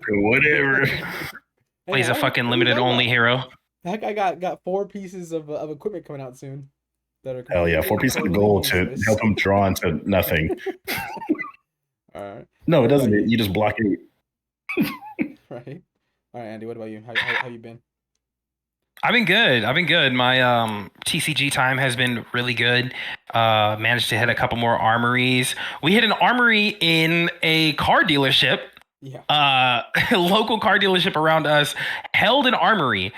Whatever. Hey, He's a fucking limited only hero. heck, I got 4 pieces of equipment coming out soon that are Hell yeah, completely 4 pieces of totally gold to useless. help him draw into nothing. All right. No, it What about doesn't. you? You just block it. Right. All right, Andy. What about you? How you been? I've been good. I've been good. My TCG time has been really good. Managed to hit a couple more armories. We hit an armory in a car dealership. Yeah. Local car dealership around us held an armory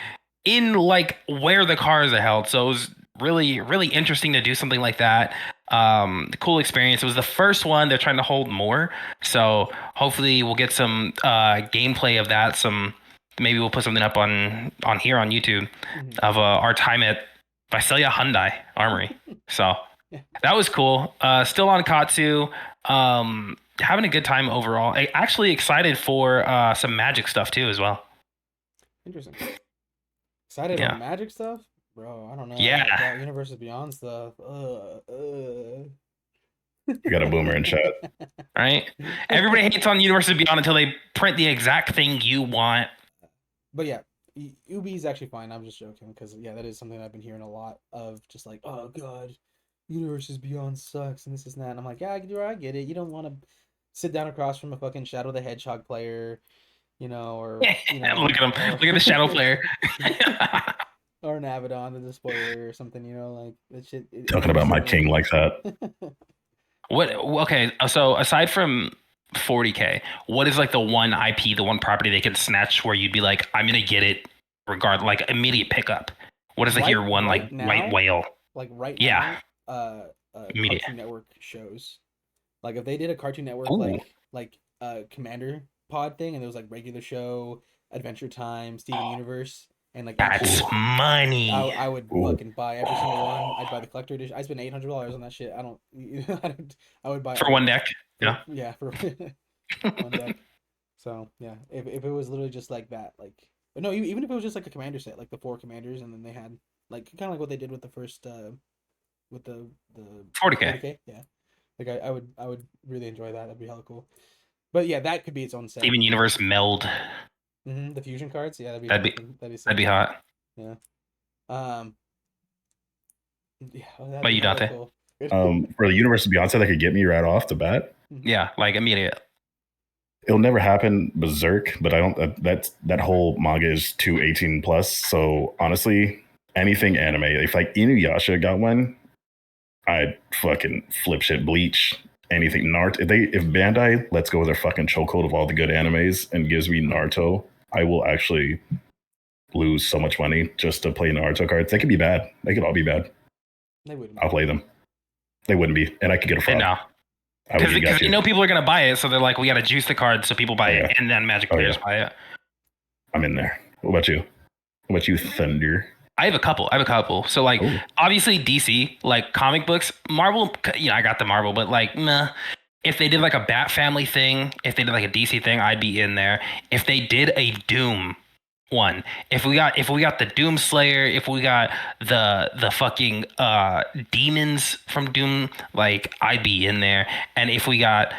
in like where the cars are held. So it was really, really interesting to do something like that. Cool experience. It was the first one. They're trying to hold more. So hopefully we'll get some gameplay of that. Maybe we'll put something up on here on YouTube Mhm. of our time at Visalia Hyundai Armory. So Yeah. that was cool. Still on Katsu. Having a good time overall. Actually excited for some Magic stuff too as well. Interesting. Excited about Yeah. Magic stuff, bro. I don't know Yeah. that Universes Beyond stuff. You got a boomer in chat. Right? Everybody hates on Universes Beyond until they print the exact thing you want. But yeah, Ubi is actually fine. I'm just joking because yeah, that is something I've been hearing a lot of. Just like, oh god, Universes Beyond sucks and this is that. And I'm like, yeah, I get it. You don't want to sit down across from a fucking Shadow the Hedgehog player, or Look at him. Look at the shadow player. or an Abaddon, the spoiler or something. Like that shit. Talking about my king like that. What? Okay, so aside from 40K, what is like the one IP, the one property they can snatch where you'd be like, I'm gonna get it, like immediate pickup? What is like your one like now, white whale? Like right Yeah, now, immediate. Cartoon Network shows. Like if they did a Cartoon Network Ooh. like Commander Pod thing, and there was like regular show, Adventure Time, Steven Universe, and like That's money. I would fucking buy every single one. I'd buy the collector edition. I spent $800 on that shit. I don't. I would buy For one deck. yeah. Yeah. Yeah, for one deck. So yeah, if it was literally just like that, like no, even if it was just like a commander set, like the 4 commanders, and then they had like kind of like what they did with the first with the 40K. 40K, yeah. Like I would really enjoy that. That'd be hella cool. But yeah, that could be its own set. Steven Universe meld. The fusion cards, yeah, That'd be hot. Yeah. Um. Yeah. But you, Dante? Cool. For the Universe Beyond set that could get me right off the bat. Yeah, like immediate. It'll never happen, Berserk, but I don't. That whole manga is too 18 plus. So honestly, anything anime, if like Inuyasha got one, I'd fucking flip shit. Bleach, anything. Naruto. If Bandai lets go of their fucking chokehold of all the good animes and gives me Naruto, I will actually lose so much money just to play Naruto cards. They could be bad. They could all be bad. They wouldn't. I'll play them. They wouldn't be, and I could get a fraud. No. Because they know people are going to buy it, so they're like, we got to juice the card so people buy it, and then Magic players buy it. I'm in there. What about you? What about you, Thunder? I have a couple. So, like, obviously DC, like comic books, Marvel, I got the Marvel, but like, nah. If they did like a Bat Family thing, if they did like a DC thing, I'd be in there. If they did a Doom one, if we got the Doom Slayer, if we got the fucking demons from Doom, like I'd be in there. And if we got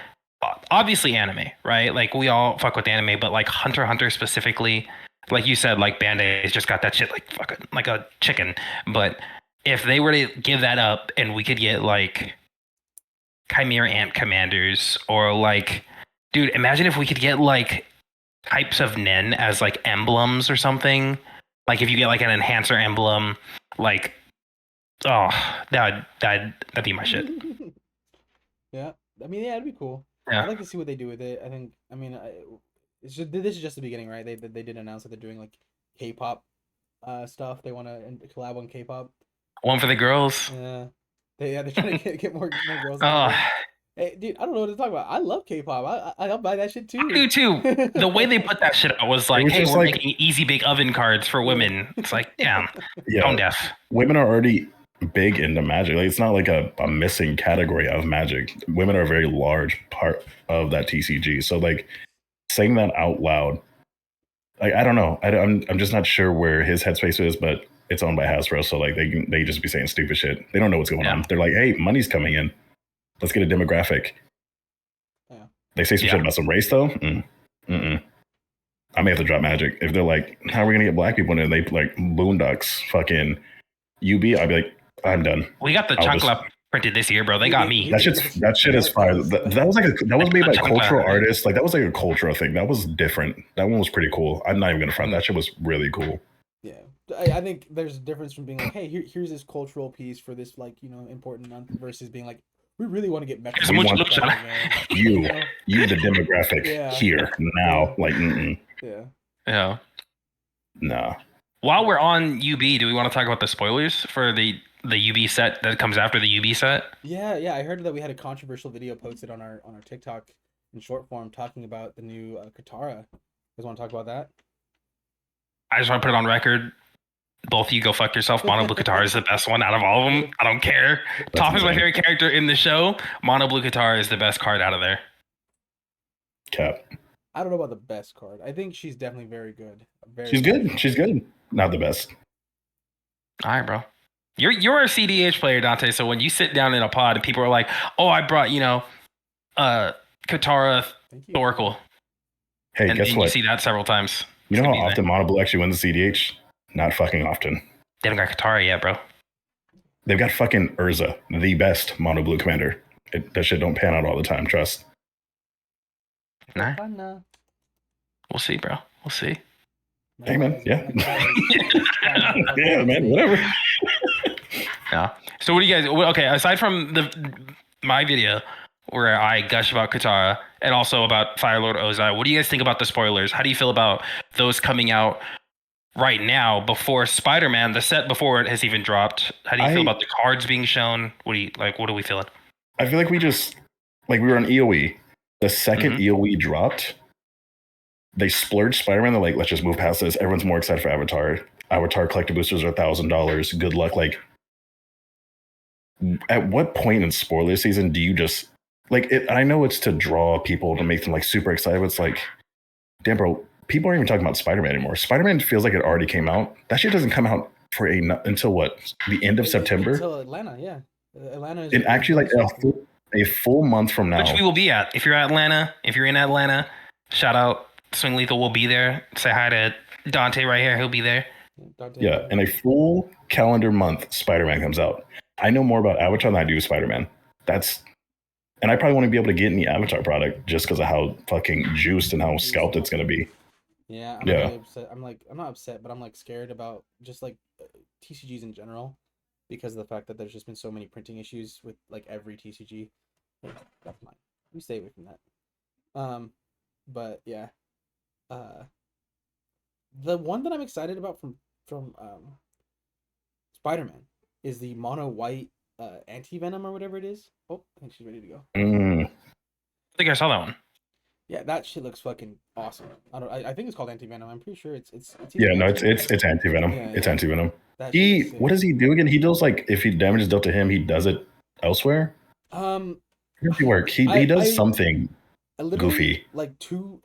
obviously anime, right? Like we all fuck with anime, but like Hunter x Hunter specifically, like you said, like Band-Aid's just got that shit like fucking like a chicken. But if they were to give that up and we could get like Chimera Ant commanders, or like, dude, imagine if we could get like types of Nen as like emblems or something. Like if you get like an enhancer emblem, like, oh, that'd be my shit. Yeah, I mean, yeah, it'd be cool. Yeah. I'd like to see what they do with it. This is just the beginning, right? They did announce that they're doing like K-pop stuff. They want to collab on K-pop. One for the girls. Yeah, they're trying to get more girls. Hey, dude, I don't know what to talk about. I love K-pop. I'll buy that shit too. I do too. The way they put that shit out was like, hey, we're making easy bake oven cards for women. It's like, damn, tone deaf. Women are already big into Magic. Like, it's not like a missing category of Magic. Women are a very large part of that TCG. So like saying that out loud, like I don't know. I'm just not sure where his headspace is, but it's owned by Hasbro, so like they just be saying stupid shit. They don't know what's going on. They're like, hey, money's coming in. Let's get a demographic. Yeah. They say some shit about some race though. Mm-mm. I may have to drop Magic if they're like, how are we gonna get black people in? And they like Boondocks, fucking UB. I'd be like, I'm done. We got the I'll just Chancla printed this year, bro. They We got did- me. we- that shit is fire. That was like that was made by a Chancla. cultural artist. Like that was like a cultural thing. That was different. That one was pretty cool. I'm not even gonna front. That shit was really cool. Yeah, I think there's a difference from being like, hey, here's this cultural piece for this like important month versus being like, we really want to get Mecha. Here's We mucho want lucha. man. You, know? you, the demographic Yeah. here now. Like, Yeah. Yeah. nah. While we're on UB, do we want to talk about the spoilers for the UB set that comes after the UB set? Yeah. I heard that we had a controversial video posted on our TikTok in short form talking about the new Katara. You guys want to talk about that? I just want to put it on record. Both of you go fuck yourself. Mono Blue Katara is the best one out of all of them. I don't care. Toph is my favorite character in the show. Mono Blue Katara is the best card out of there. Cap. I don't know about the best card. I think she's definitely very good. She's good. She's good. Not the best. All right, bro. You're a CDH player, Dante. So when you sit down in a pod and people are like, "Oh, I brought Katara Thank you. Oracle," Hey, and guess you what? see that several times. You know It's how gonna be often Mono Blue actually wins the CDH? Not fucking often. They haven't got Katara yet, bro. They've got fucking Urza, the best Mono Blue commander. That shit don't pan out all the time. Trust. Nah. Katana. We'll see, bro. We'll see. Hey, man. Yeah. Yeah, Yeah, man. Whatever. Yeah. So what do you guys? Okay, aside from my video where I gush about Katara and also about Firelord Ozai, what do you guys think about the spoilers? How do you feel about those coming out right now before Spider-Man, the set before it has even dropped? How do you feel about the cards being shown? What are we feeling? I feel like we were on EOE. The 2nd EOE dropped, they splurged Spider-Man. They're like, let's just move past this. Everyone's more excited for Avatar. Avatar collector boosters are $1,000. Good luck. Like, at what point in spoiler season do you just like it? I know it's to draw people to make them like super excited, but it's like, damn, bro, people aren't even talking about Spider-Man anymore. Spider-Man feels like it already came out. That shit doesn't come out for until what? The end of September? Until Atlanta, yeah. Atlanta is It actually like a full month from now. Which we will be at. If you're in Atlanta, shout out Swing Lethal will be there. Say hi to Dante right here. He'll be there. Yeah, in a full calendar month, Spider-Man comes out. I know more about Avatar than I do Spider-Man. And I probably want to be able to get any Avatar product just because of how fucking juiced and how scalped it's going to be. Yeah, I'm really upset. I'm not upset, but I'm like scared about just like TCGs in general because of the fact that there's just been so many printing issues with like every TCG. That's mine. We stay away from that. But yeah, the one that I'm excited about from Spider-Man is the mono white anti-venom or whatever it is. Oh, I think she's ready to go. I think I saw that one. Yeah, that shit looks fucking awesome. I think it's called anti-venom. I'm pretty sure it's yeah, no, it's anti-venom. Yeah, it's yeah. anti-venom. What does he do again? He does like if he damage is dealt to him, he does it elsewhere. How does he work? He does something goofy. Like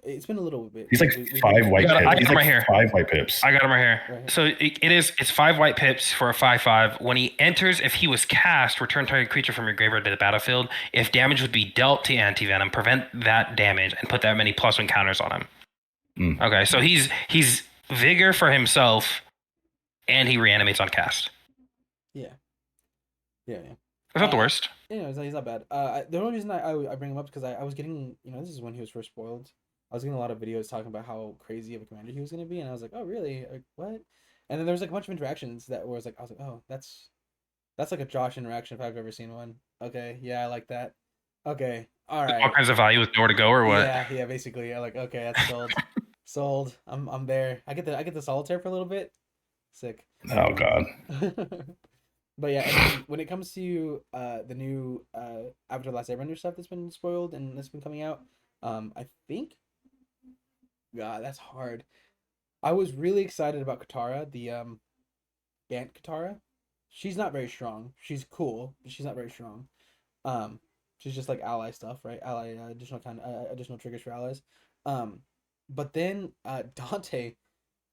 it's been a little bit. He's like 5 white pips. I got He's him like right here. 5 white pips. I got him right here. So it's 5 white pips for a 5/5. When he enters, if he was cast, return target creature from your graveyard to the battlefield. If damage would be dealt to anti-venom, prevent that damage and put that many +1 counters on him. Okay, so he's vigor for himself and he reanimates on cast. Yeah. It's not the worst. Yeah, he's not bad. The only reason I bring him up is because I was getting, this is when he was first spoiled. I was getting a lot of videos talking about how crazy of a commander he was going to be, and I was like, oh, really? Like, what? And then there was like a bunch of interactions that was like, I was like, oh, that's like a Josh interaction if I've ever seen one. Okay, yeah, I like that. Okay, all right. All kinds of value with nowhere to go or what? Yeah, basically. Yeah, like, okay, that's sold. Sold. I'm there. I get the solitaire for a little bit. Sick. Oh god. But yeah, and then when it comes to the new Avatar: The Last Airbender stuff that's been spoiled and that's been coming out, I think, God, that's hard. I was really excited about Katara, the Bant Katara. She's not very strong. She's cool, but she's not very strong. She's just like ally stuff, right? Ally additional triggers for allies. But then Dante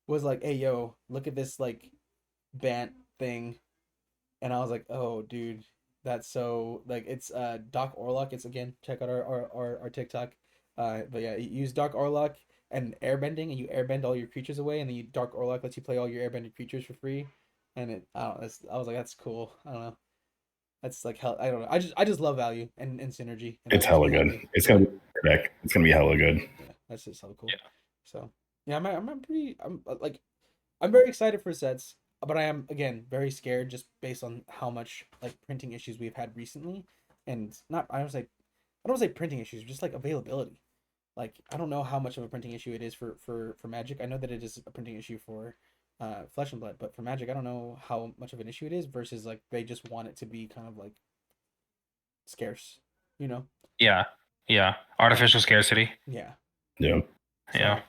was like, "Hey, yo, look at this like Bant thing." And I was like, oh, dude, that's so like it's Doc Orlock. It's again, check out our TikTok. But yeah, use Doc Orlock and airbending, and you airbend all your creatures away, and then you Dark Orlok lets you play all your airbended creatures for free, and I don't know, I was like, that's cool. I don't know. That's like hell. I don't know. I just love value and synergy. And It's that makes hella me good. happy. It's gonna be deck. It's gonna be hella good. Yeah, that's just hella cool. Yeah. So yeah, I'm pretty. I'm like, I'm very excited for sets, but I am again very scared just based on how much like printing issues we've had recently, and not I don't say printing issues, just like availability. Like I don't know how much of a printing issue it is for Magic. I know that it is a printing issue for Flesh and Blood, but for Magic, I don't know how much of an issue it is versus like they just want it to be kind of like scarce, you know? Yeah. Yeah. Artificial scarcity. Yeah. Yeah. So Yeah.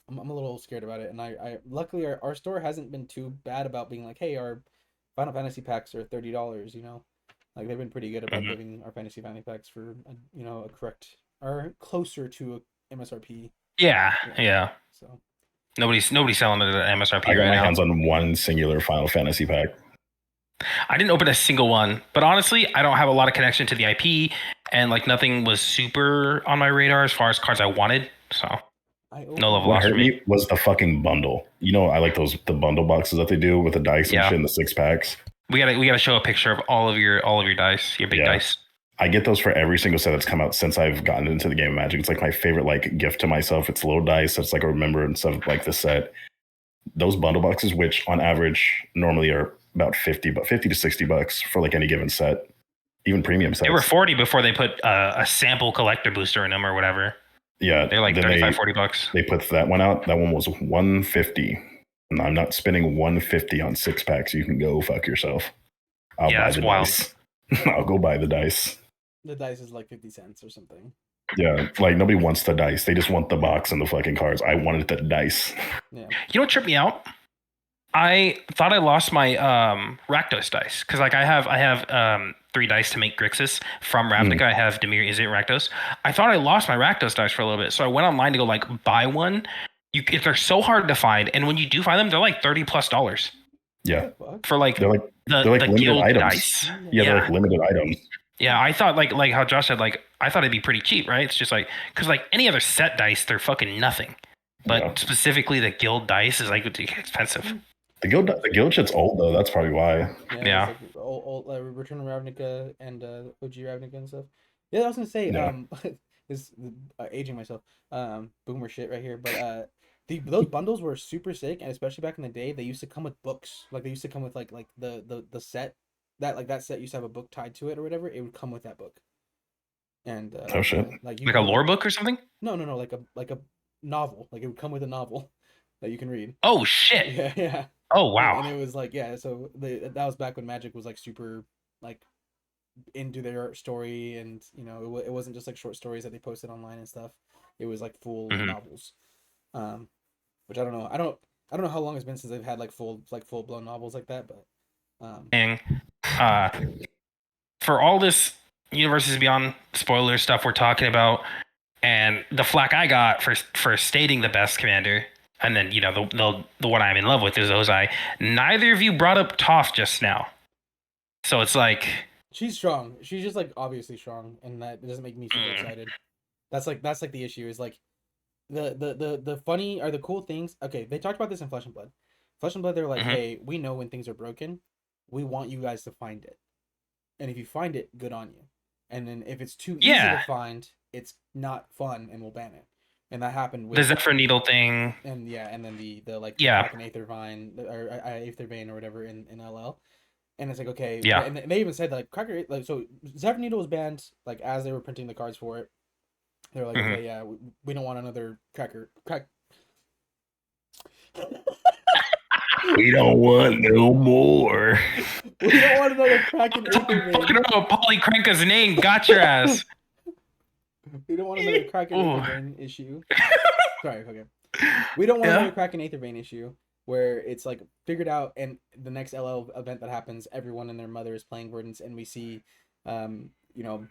I'm a little scared about it, and I luckily our store hasn't been too bad about being like, hey, our Final Fantasy packs are $30, you know, like they've been pretty good about Mhm. giving our Fantasy Family packs for you know a correct or closer to a MSRP. Yeah. Yeah. Yeah. So Nobody's selling it at MSRP I got right my now. hands on one singular Final Fantasy pack. I didn't open a single one, but honestly, I don't have a lot of connection to the IP, and like nothing was super on my radar as far as cards I wanted. So I no opened level What ups for hurt me. me was the fucking bundle. You know, I like the bundle boxes that they do with the dice and Yeah. shit in the 6 packs. We gotta show a picture of all of your dice, your big Yeah. dice. I get those for every single set that's come out since I've gotten into the game of Magic. It's like my favorite like gift to myself. It's little dice. It's like a remembrance of like the set. Those bundle boxes, which on average normally are about 50 to $60 for like any given set, even premium sets. They were 40 before they put a sample collector booster in them or whatever. Yeah, They're like then 35, $40. They put that one out. That one was $150. And I'm not spending $150 on 6 packs. You can go fuck yourself. I'll Yeah, buy that's the wild. dice. I'll go buy the dice. the dice is like 50 cents or something. Yeah, like nobody wants the dice. They just want the box and the fucking cards. I wanted the dice. Yeah. You know what tripped me out? I thought I lost my Rakdos dice because like I have 3 dice to make Grixis from Ravnica. I have Demir, Izzet, and Rakdos. I thought I lost my Rakdos dice for a little bit, so I went online to go like buy one. They're so hard to find, and when you do find them, they're like $30+. Yeah, Fuck. For like they're the like limited guild items. dice. Yeah, they're like limited items. Yeah, I thought like how Josh said, like I thought it'd be pretty cheap, right? It's just like because like any other set dice, they're fucking nothing. But Yeah. specifically the guild dice is like expensive. The guild shit's old though. That's probably why. Yeah. It's like old Return of Ravnica and OG Ravnica and stuff. Yeah, I was gonna say Yeah. this aging myself boomer shit right here, but those bundles were super sick, and especially back in the day, they used to come with books. Like they used to come with like the set that set used to have a book tied to it or whatever. It would come with that book. And Oh shit. like Like a lore book or something? No, like a novel. Like it would come with a novel that you can read. Oh shit. Yeah, yeah. Oh wow. And it was like, yeah, so that was back when Magic was like super like into their story, and you know it wasn't just like short stories that they posted online and stuff. It was like full Mhm. novels, which I don't know. I don't know how long it's been since they've had like full blown novels like that, but And for all this Universes Beyond spoiler stuff we're talking about, and the flack I got for stating the best commander, and then you know the one I'm in love with is Ozai. Neither of you brought up Toph just now, so it's like she's strong. She's just like obviously strong, and that doesn't make me super excited. That's like the issue is like the funny or the cool things. Okay, they talked about this in Flesh and Blood. Flesh and Blood, they're like, hey, we know when things are broken. We want you guys to find it, and if you find it, good on you. And then if it's too easy to find, it's not fun, and we'll ban it. And that happened with the Zephyr Needle thing. And yeah, and then the like Kraken Aethervine or Aetherbane or whatever in LL. And it's like, okay, Yeah. and they even said that like Cracker, like, so Zephyr Needle was banned like as they were printing the cards for it. They were like, okay, yeah, we don't want another crack. We don't want no more. We don't want another Kraken Aetherbane. Fucking Polly Kranka's name got your ass. We don't want another Kraken Aetherbane issue. Sorry, okay. We don't want another Kraken Aetherbane issue where it's like figured out, and the next LL event that happens, everyone and their mother is playing Verdance, and we see, you know,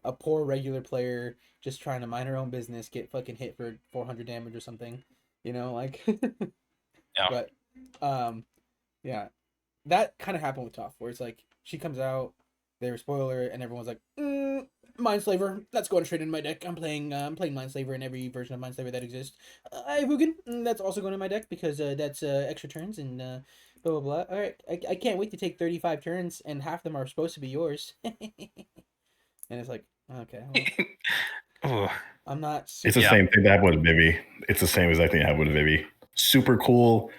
a poor regular player just trying to mind her own business get fucking hit for 400 damage or something, you know, like. Yeah. But, yeah, that kind of happened with Toph, where it's like she comes out, they spoil her, and everyone's like, Mindslaver. That's going straight in my deck. I'm playing Mindslaver in every version of Mindslaver that exists. I have Hugin. That's also going in my deck because that's extra turns and blah blah blah. All right, I can't wait to take 35 turns and half them are supposed to be yours. And it's like, okay, well, I'm not. It's the same thing that happened with Vivi. It's the same exact thing that happened with Vivi. Super cool.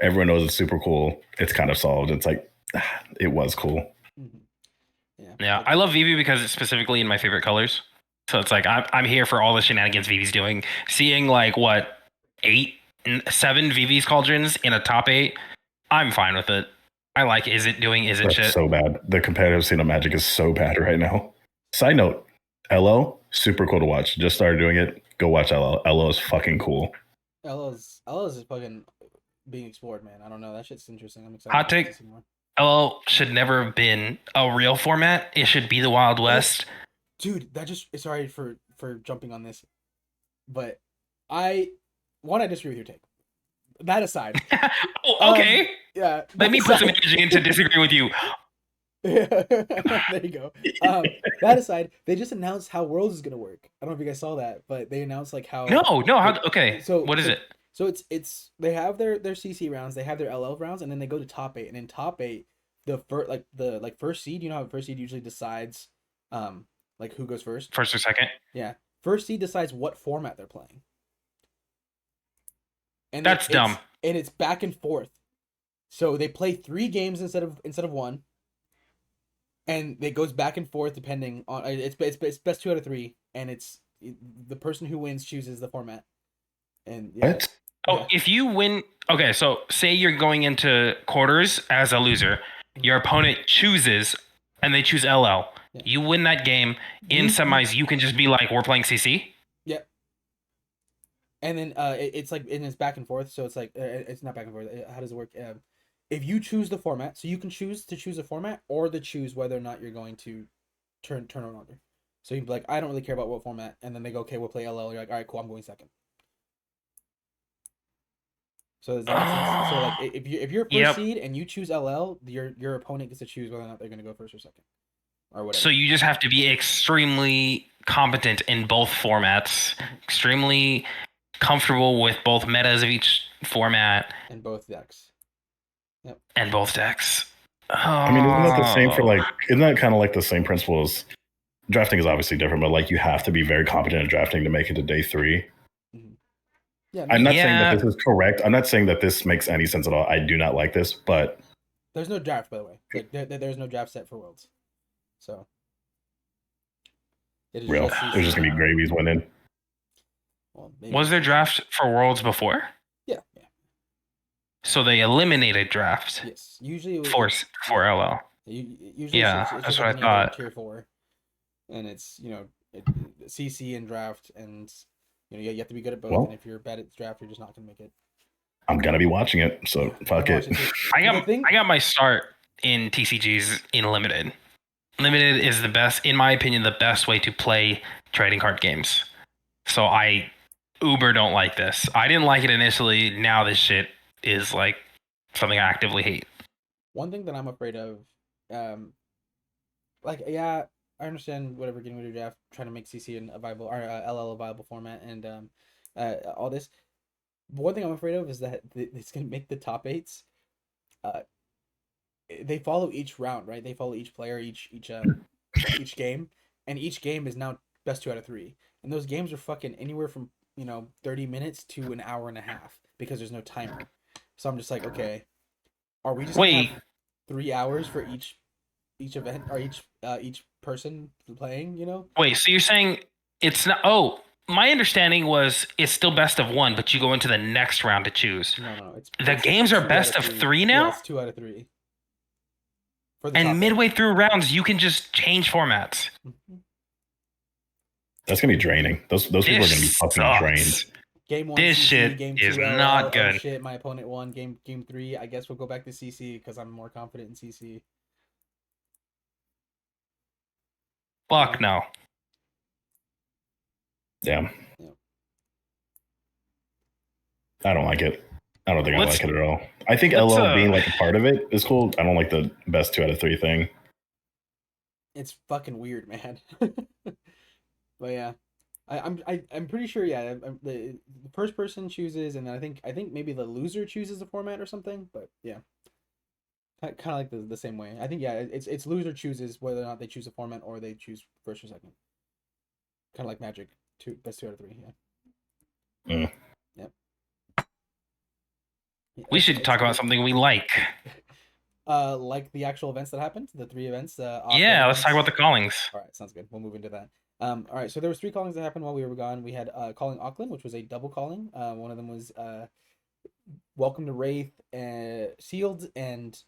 Everyone knows it's super cool. It's kind of solved. It's like, it was cool. Mm-hmm. Yeah, I love Vivi because it's specifically in my favorite colors. So it's like I'm here for all the shenanigans Vivi's doing. Seeing like what 7 Vivi's Cauldrons in a top 8, I'm fine with it. I like Is It doing Is It That's shit. So bad. The competitive scene of Magic is so bad right now. Side note, LO, super cool to watch. Just started doing it. Go watch LO. LO is fucking cool. LO's just fucking being explored, man. I don't know. That shit's interesting. I'm excited. Hot take. LO should never have been a real format. It should be the Wild West. Dude, that just sorry for jumping on this, but I disagree with your take. That aside. Oh, okay. Yeah. Let me put some energy in to disagree with you. There you go. That aside, they just announced how Worlds is gonna work. I don't know if you guys saw that, but they announced like how. No. How? Okay. So what is it? So it's they have their CC rounds, they have their LL rounds, and then they go to top 8. And in top 8, the first seed, you know how first seed usually decides, like who goes first. First or second. Yeah, first seed decides what format they're playing. And that's dumb. And it's back and forth. So they play 3 games instead of 1. And it goes back and forth depending on it's best 2 out of 3, and the person who wins chooses the format. And yeah. What? Oh, if you win, okay, so say you're going into quarters as a loser, your opponent chooses, and they choose LL. Yeah. You win that game in semis. You can just be like, "We're playing CC." Yep. And then it's like, and it's back and forth. So it's like it's not back and forth. How does it work? If you choose the format, so you can choose to choose a format or to choose whether or not you're going to turn on order. So you'd be like, I don't really care about what format, and then they go, okay, we'll play LL. You're like, all right, cool, I'm going second. So does that make sense? So like, if you're first seed and you choose LL, your opponent gets to choose whether or not they're going to go first or second, or whatever. So you just have to be extremely competent in both formats, extremely comfortable with both metas of each format, and both decks. Yep. And both decks. I mean, isn't that the same for like? Isn't that kind of like the same principles? Drafting is obviously different, but like you have to be very competent in drafting to make it to day 3. Yeah, I'm not saying that this is correct. I'm not saying that this makes any sense at all. I do not like this, but there's no draft, by the way. Like, there's no draft set for Worlds, so it is real. There's just gonna be gravies winning. Well, was there draft for Worlds before? Yeah. So they eliminated drafts. Yes, usually it was for LL. Usually, that's what I thought. Tier 4, and it's CC and draft, and you have to be good at both. Well, and if you're bad at draft, you're just not gonna make it. I'm gonna be watching it, so fuck it. I got my start in TCGs in Limited. Limited is the best, in my opinion, the best way to play trading card games. So I don't like this. I didn't like it initially. Now this shit is like something I actively hate. One thing that I'm afraid of, I understand whatever getting rid of draft, trying to make CC a viable or LL a viable format, and all this. But one thing I'm afraid of is that it's gonna make the top 8s. They follow each round, right? They follow each player, each game, and each game is now best 2 out of 3, and those games are fucking anywhere from 30 minutes to an hour and a half because there's no timer. So I'm just like, okay, are we just gonna have 3 hours for each event or each person playing? Wait, so you're saying it's not? Oh, my understanding was it's still best of 1, but you go into the next round to choose. No, the games are best of 3 now. Yeah, it's 2 out of 3. And midway through rounds, you can just change formats. Mm-hmm. That's gonna be draining. Those people are gonna be fucking drained. Game 1, this CC, shit game is 2, not good. Oh, shit, my opponent won. Game 3, I guess we'll go back to CC because I'm more confident in CC. Fuck no. Damn. I don't like it. I don't think I like it at all. I think LL being like a part of it is cool. I don't like the best 2 out of 3 thing. It's fucking weird, man. But yeah, I'm pretty sure. Yeah, the first person chooses, and then I think maybe the loser chooses the format or something. But yeah, kind of like the same way. I think yeah, it's loser chooses whether or not they choose a format or they choose first or second. Kind of like Magic, best 2 out of 3. Yeah. Mm. Yep. We should talk about something we like. Like the actual events that happened, the 3 events, Yeah, let's talk Auckland. about the callings. All right, sounds good. We'll move into that. All right. So there was 3 callings that happened while we were gone. We had calling Auckland, which was a double calling. One of them was Welcome to Wraith, sealed and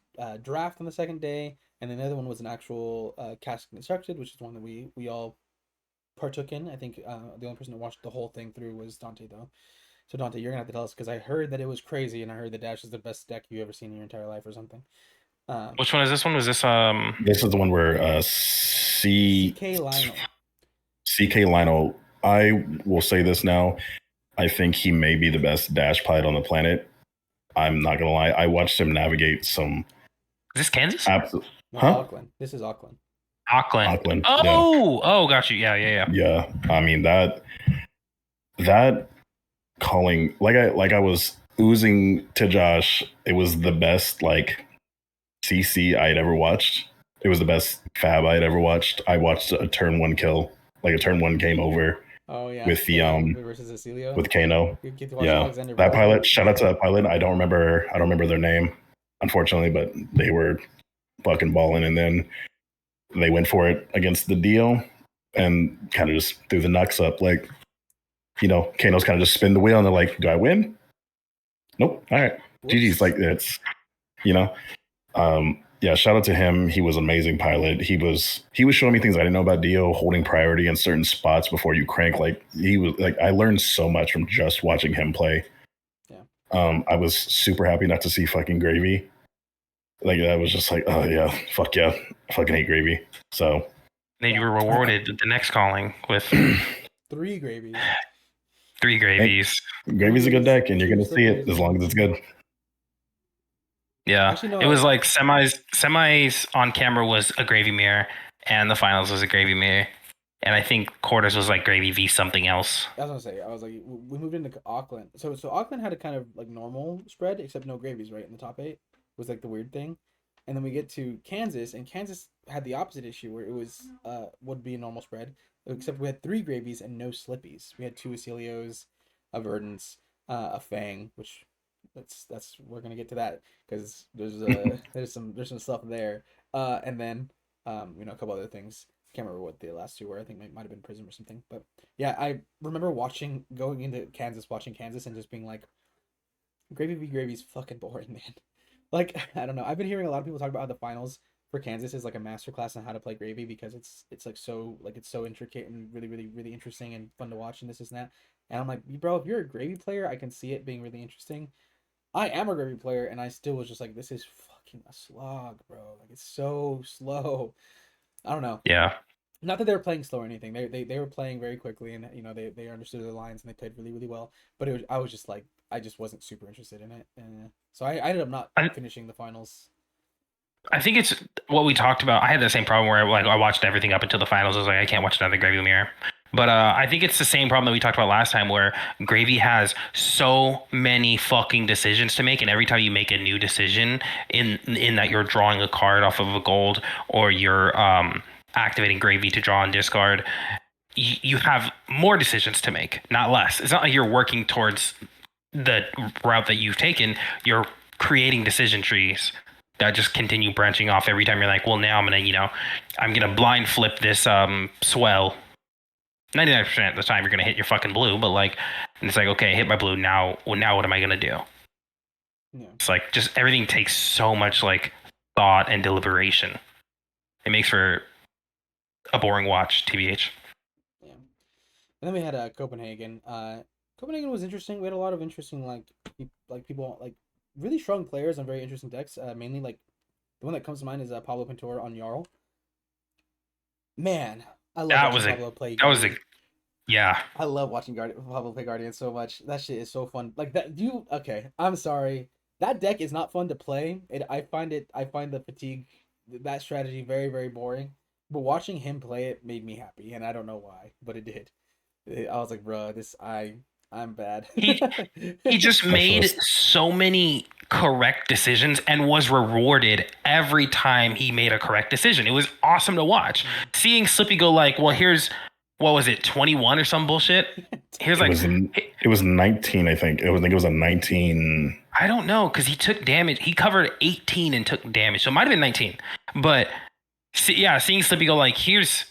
draft on the second day, and then the other one was an actual cast constructed, which is one that we all partook in. I think the only person that watched the whole thing through was Dante, though. So Dante, you're gonna have to tell us because I heard that it was crazy, and I heard the Dash is the best deck you ever seen in your entire life or something. Which one is this one? Was this This is the one where CK Lionel. CK Lionel. I will say this now. I think he may be the best dash pilot on the planet. I'm not gonna lie. I watched him navigate some. Is this Kansas? Absolute. No, Huh? Auckland. This is Auckland. Auckland. Yeah. Oh, got you. Yeah. Yeah. I mean that calling, like I was oozing to Josh. It was the best like CC I'd ever watched. It was the best Fab I'd ever watched. I watched a turn 1 kill, like a turn 1 game over. Oh yeah. With the versus Cecilio. with Kano. You get to watch Yeah, Alexander that Bell. pilot. Shout out to that pilot. I don't remember their name, unfortunately, but they were fucking balling. And then they went for it against the deal and kind of just threw the knucks up. Like, Kano's kind of just spin the wheel and they're like, "Do I win? Nope. All right, GG's." Like it's, yeah. Shout out to him. He was an amazing pilot. He was showing me things I didn't know about Dio, holding priority in certain spots before you crank. Like he was like, I learned so much from just watching him play. Yeah. I was super happy not to see fucking Gravy. Like I was just like, oh yeah, fuck yeah, I fucking hate Gravy. So then you were rewarded with the next calling with 3 gravies. 3 gravies. Gravy's a good deck, and you're gonna see it as long as it's good. Yeah, Actually, no, it was like semis on camera was a gravy mirror, and the finals was a gravy mirror, and I think quarters was like gravy v something else. I was gonna say, I was like, we moved into Auckland. So Auckland had a kind of like normal spread, except no gravies, right? In the top 8 was like the weird thing, and then we get to Kansas, and Kansas had the opposite issue where it was would be a normal spread, except we had 3 gravies and no slippies. We had 2 Acelios, a Verdance, a Fang, which that's we're gonna get to that because there's some stuff there, and then a couple other things. Can't remember what the last 2 were. I think it might have been Prism or something. But yeah, I remember going into Kansas, watching Kansas, and just being like, Gravy v Gravy's fucking boring, man. Like I don't know. I've been hearing a lot of people talk about how the finals for Kansas is like a masterclass on how to play Gravy because it's like it's so intricate and really really really interesting and fun to watch and this and that. And I'm like, bro, if you're a Gravy player, I can see it being really interesting. I am a Gravy player, and I still was just like, this is fucking a slog, bro. Like it's so slow. I don't know. Yeah. Not that they were playing slow or anything. They were playing very quickly, and they understood their lines and they played really really well. But I was just like I just wasn't super interested in it, so I ended up not finishing the finals. I think it's what we talked about. I had the same problem where I watched everything up until the finals. I was like, I can't watch another Gravy Mirror. But I think it's the same problem that we talked about last time where Gravy has so many fucking decisions to make, and every time you make a new decision in that you're drawing a card off of a gold or you're activating Gravy to draw and discard, you have more decisions to make, not less. It's not like you're working towards the route that you've taken. You're creating decision trees that just continue branching off every time you're like, well, now I'm gonna blind flip this swell. 99% of the time you're gonna hit your fucking blue, but and it's like, okay, hit my blue now. Well, now what am I gonna do? Yeah. It's like just everything takes so much thought and deliberation. It makes for a boring watch, TBH. Yeah. And then we had Copenhagen. Copenhagen was interesting. We had a lot of interesting people really strong players on very interesting decks. Mainly the one that comes to mind is Pablo Pintor on Jarl. Man, I love watching Pablo play. Yeah. I love watching Pablo play Guardian so much. That shit is so fun. Like that. Okay? I'm sorry. That deck is not fun to play. I find the fatigue, that strategy very very boring. But watching him play it made me happy, and I don't know why, but it did. I was like, bro, I'm bad. He just made Specialist. so many correct decisions and was rewarded every time he made a correct decision. It was awesome to watch. Seeing Slippy go like, well, here's what was it, 21 or some bullshit? Here's It like was it was 19, I think. I think it was a 19. I don't know because he took damage. He covered 18 and took damage, so it might have been 19. But seeing Slippy go like, here's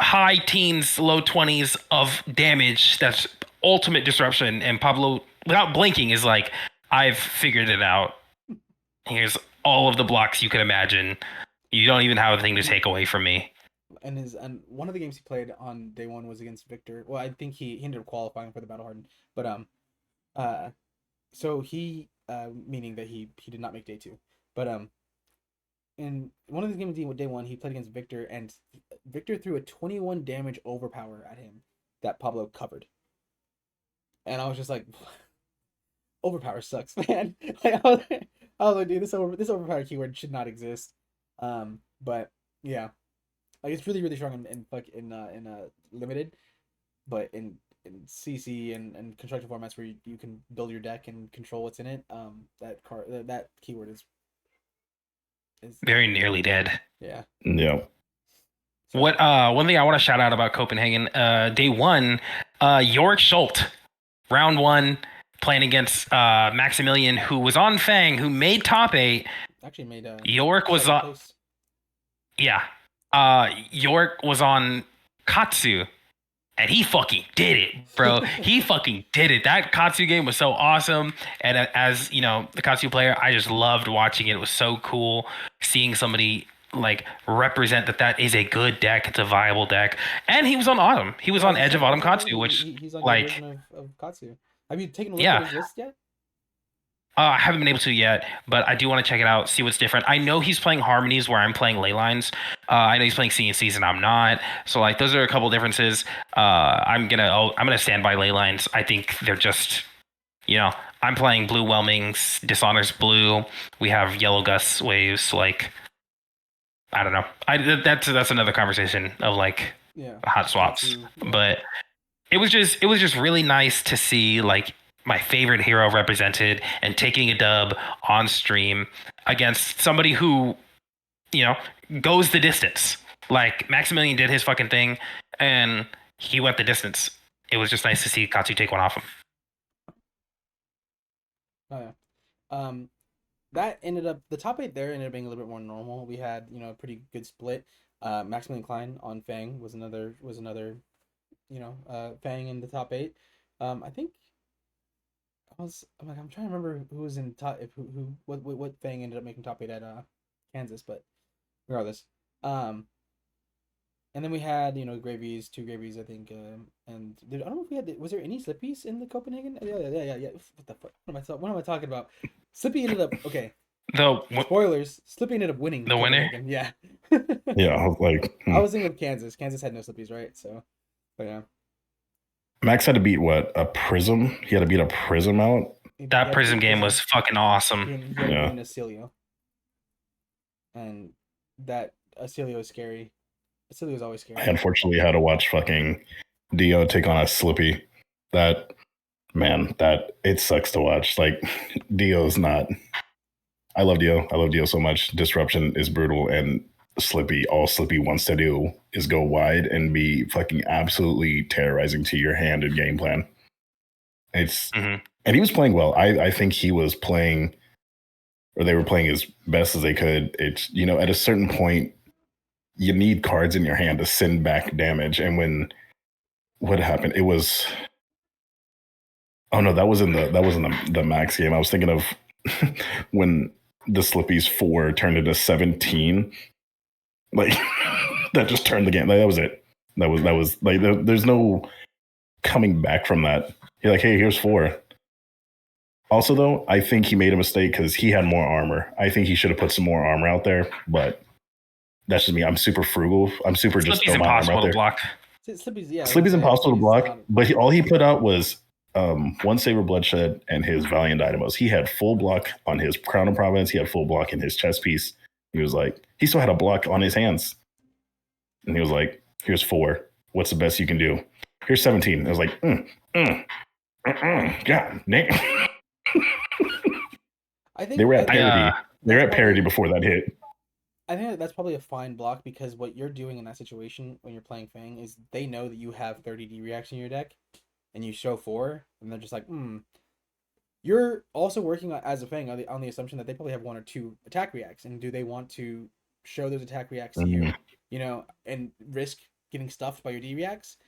high teens, low 20s of damage. That's ultimate disruption. And Pablo, without blinking, is like, I've figured it out. Here's all of the blocks you can imagine. You don't even have a thing to take away from me. And one of the games he played on day one was against Victor. Well, I think he ended up qualifying for the Battle Hardened, but so he meaning that he did not make day two, but in one of the games day one he played against Victor, and Victor threw a 21 damage overpower at him that Pablo covered, and I was just like, overpower sucks, man. I was like, dude, this overpower keyword should not exist. But yeah, like it's really strong in limited, but in CC and constructed formats where you can build your deck and control what's in it, that keyword is very nearly dead. Yeah. Yeah. What one thing I want to shout out about Copenhagen, day one, Yorick Schult, round one, playing against Maximilian, who was on Fang, who made top 8. Actually made Yorick was on place. Yeah. Yorick was on Katsu. And he fucking did it, bro. He fucking did it. That Katsu game was so awesome. And as the Katsu player, I just loved watching it. It was so cool seeing somebody like represent that is a good deck. It's a viable deck. And he was on Autumn. He was on Edge of Autumn Katsu, which he's on like version of Katsu. Have you taken a look at his list yet? I haven't been able to yet, but I do want to check it out, see what's different. I know he's playing Harmonies where I'm playing Ley Lines. I know he's playing CNCs and I'm not. So like those are a couple differences. I'm gonna stand by Ley Lines. I think they're just, I'm playing Blue Whelmings, Dishonors Blue. We have Yellow Gus waves. Like, I don't know. That's another conversation of like hot swaps. But it was just really nice to see like my favorite hero represented and taking a dub on stream against somebody who, goes the distance. Like Maximilian did his fucking thing and he went the distance. It was just nice to see Katsu take one off him. Oh yeah. That ended up, the top 8 there ended up being a little bit more normal. We had, a pretty good split. Maximilian Klein on Fang was another Fang in the top 8. I think I'm trying to remember who was in top, what Fang ended up making top 8 at Kansas, but regardless. And then we had Gravies, 2 Gravies, I think, and I don't know if we had. Was there any Slippies in the Copenhagen? Yeah. What the fuck? What am I talking about? Slippy ended up okay. Spoilers. Slippy ended up winning the winner. Yeah. Yeah, I was thinking of Kansas. Kansas had no Slippies, right? So, but yeah. Max had to beat a Prism. He had to beat a Prism out. That Prism game was fucking awesome. He had to beat Acilio. And that Acilio is scary. Acilio is always scary. I unfortunately had to watch fucking Dio take on a Slippy. That it sucks to watch. Like Dio's not. I love Dio. I love Dio so much. Disruption is brutal, and Slippy, all Slippy wants to do is go wide and be fucking absolutely terrorizing to your hand and game plan. And he was playing well. I think he was playing, or they were playing as best as they could. It's at a certain point, you need cards in your hand to send back damage. And what happened? It was. Oh no, that was in the Max game. I was thinking of when the Slippy's 4 turned into 17. Like that just turned the game. Like, that was it. That was like there's no coming back from that. You're like, hey, here's 4. Also, though, I think he made a mistake because he had more armor. I think he should have put some more armor out there, but that's just me. I'm super frugal. I'm super Slippy's just impossible to block. Slippy's impossible to block, but all he put out was 1 Saber Bloodshed and his Valiant Dynamos. He had full block on his Crown of Providence. He had full block in his chess piece. He was like, he still had a block on his hands. And he was like, here's 4. What's the best you can do? Here's 17. I was like, God, Nick. I think They were at parity. They were that's at parity probably- before that hit. I think that's probably a fine block because what you're doing in that situation when you're playing Fang is they know that you have 30D reaction in your deck, and you show 4, and they're just like, You're also working as a Fang on the assumption that they probably have 1 or 2 attack reacts, and do they want to show those attack reacts to you, and risk getting stuffed by your D reacts,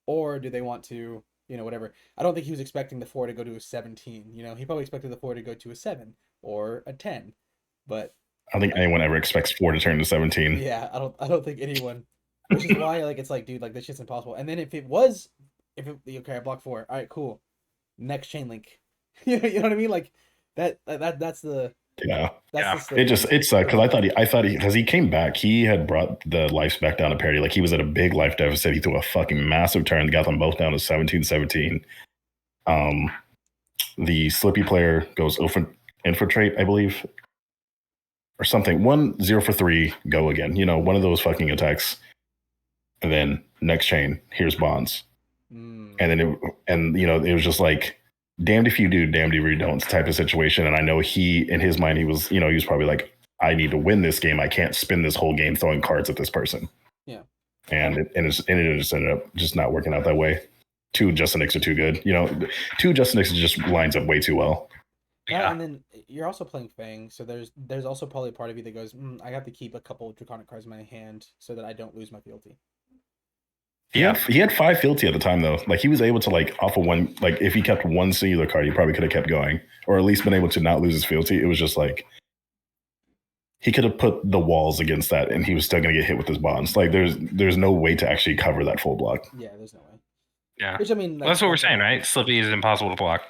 or do they want to, whatever? I don't think he was expecting the 4 to go to a 17. He probably expected the 4 to go to a 7 or a 10, but I don't think anyone ever expects 4 to turn to 17. yeah, I don't think anyone, which is why it's like, dude, like this shit's impossible. And then okay, I blocked 4. All right, cool. Next chain link. You know what I mean? Like that's the Yeah. that's the It sucked because I thought because he came back, he had brought the lives back down to parity. Like he was at a big life deficit. He threw a fucking massive turn, got them both down to 17-17. The Slippy player goes infiltrate, I believe, or something. 1-0 for 3, go again. One of those fucking attacks. And then next chain, here's Bonds. And then it was just like, damned if you do, damned if you don't type of situation. And I know in his mind, he was probably like, I need to win this game. I can't spend this whole game throwing cards at this person. Yeah. And it just ended up just not working out that way. 2 Justin Nicks are too good. 2 Justin Nicks just lines up way too well. Yeah. And then you're also playing Fang, so there's also probably a part of you that goes, I have to keep a couple of Draconic cards in my hand so that I don't lose my fealty. He had 5 fealty at the time though. Like he was able to off of 1. Like if he kept 1 singular card, he probably could have kept going, or at least been able to not lose his fealty. It was just like he could have put the walls against that, and he was still going to get hit with his bonds. Like there's no way to actually cover that full block. Yeah, there's no way. Yeah, which I mean, that's what we're saying, right? Slippy is impossible to block.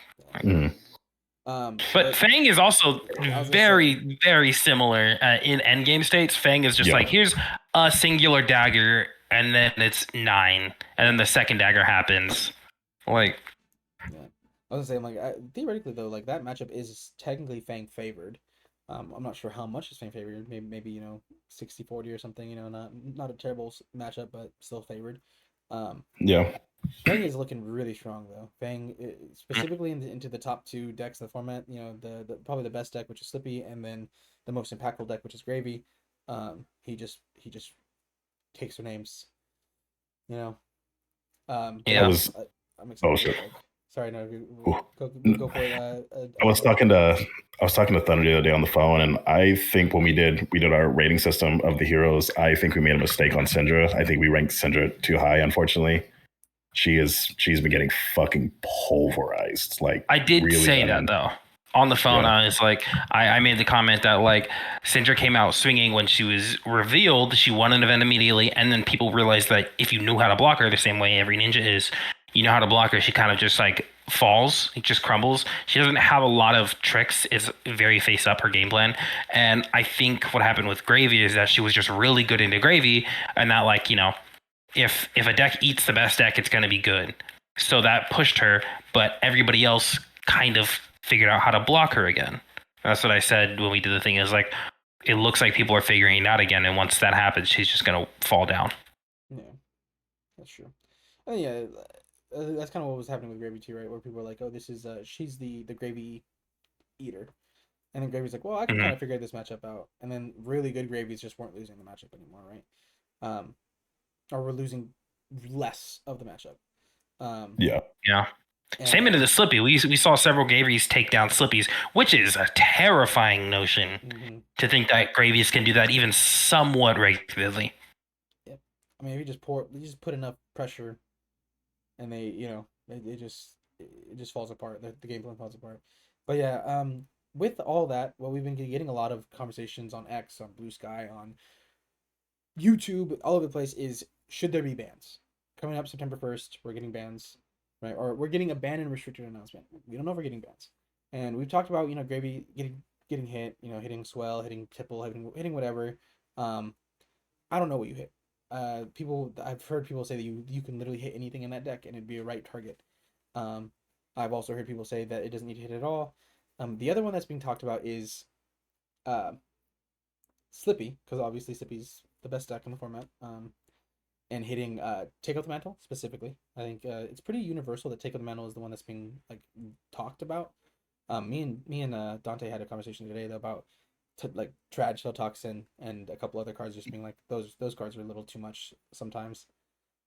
But Fang is also very, very similar in endgame states. Fang is just like, here's a singular dagger, and then it's 9, and then the second dagger happens. Like, yeah, I was gonna say, theoretically though, like that matchup is technically Fang favored. I'm not sure how much is Fang favored. Maybe 60-40 or something. Not a terrible matchup, but still favored. Yeah. Fang is looking really strong though. Fang specifically into the top 2 decks of the format. The probably the best deck, which is Slippy, and then the most impactful deck, which is Gravy. He just takes their names. Yeah. I'm excited. Oh shit. Sorry, no. Go for it. I was talking to Thunder the other day on the phone, and I think when we did our rating system of the heroes, I think we made a mistake on Syndra. I think we ranked Syndra too high, unfortunately. She's been getting fucking pulverized. Like I did really say that though. On the phone, I was like, I made the comment that like Syndra came out swinging when she was revealed. She won an event immediately, and then people realized that if you knew how to block her the same way every ninja is, you know how to block her. She kind of just like falls, it just crumbles. She doesn't have a lot of tricks. It's very face up her game plan. And I think what happened with Gravy is that she was just really good into Gravy, and that like if a deck eats the best deck, it's going to be good. So that pushed her, but everybody else kind of figured out how to block her again. That's what I said when we did the thing. Is like, it looks like people are figuring it out again, and once that happens, she's just going to fall down. Yeah, that's true. Yeah, that's kind of what was happening with Gravy too, right? Where people were like, "Oh, this is she's the Gravy eater," and then Gravy's like, "Well, I can kind of figure this matchup out." And then really good Gravies just weren't losing the matchup anymore, right? Or we're losing less of the matchup. Yeah. Same into the Slippy. We saw several Gravies take down Slippies, which is a terrifying notion to think that Gravies can do that even somewhat regularly. Yep. I mean, if you just put enough pressure, and they, it just falls apart. The game plan falls apart. But yeah, with all that, well, we've been getting a lot of conversations on X, on Blue Sky, on YouTube, all over the place. Is should there be bans coming up September 1st? We're getting bans, right? Or we're getting a ban and restricted announcement. We don't know if we're getting bans, and we've talked about Gravy getting hit, hitting Swell, hitting Tipple, hitting whatever. I don't know what you hit. I've heard people say that you can literally hit anything in that deck and it'd be a right target. I've also heard people say that it doesn't need to hit at all. The other one that's being talked about is Slippy, because obviously Slippy's the best deck in the format. And hitting Take Out the Mantle specifically. I think it's pretty universal that Take Out the Mantle is the one that's being like talked about. Me and Dante had a conversation today though about like Trad Shell Toxin and a couple other cards just being like those cards are a little too much sometimes.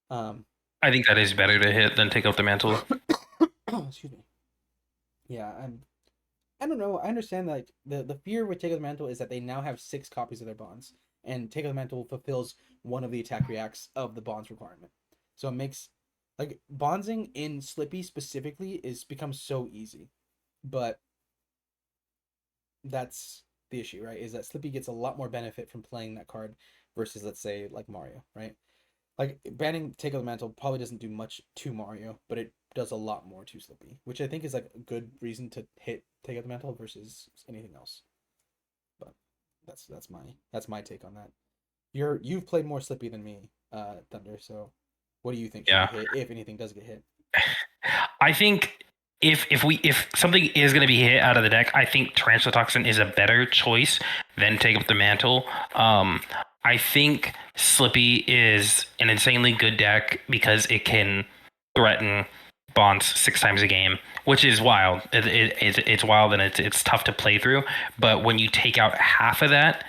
I think that is better to hit than Take Out the Mantle. Excuse me. Yeah, I don't know. I understand that like, the fear with Take Out the Mantle is that they now have 6 copies of their bonds, and Take Out the Mantle fulfills one of the attack reacts of the bonds requirement. So it makes like bondsing in Slippy specifically is becomes so easy, but that's the issue, right? Is that Slippy gets a lot more benefit from playing that card versus let's say like Mario, right? Like banning Take Out the Mantle probably doesn't do much to Mario, but it does a lot more to Slippy, which I think is like a good reason to hit Take Out the Mantle versus anything else. But that's my take on that. You've played more Slippy than me, Thunder. So what do you think should be hit if anything does get hit? I think if something is going to be hit out of the deck, I think Tarantula Toxin is a better choice than Take Up the Mantle. I think Slippy is an insanely good deck because it can threaten bonds 6 times a game, which is wild. It's wild and it's tough to play through. But when you take out half of that,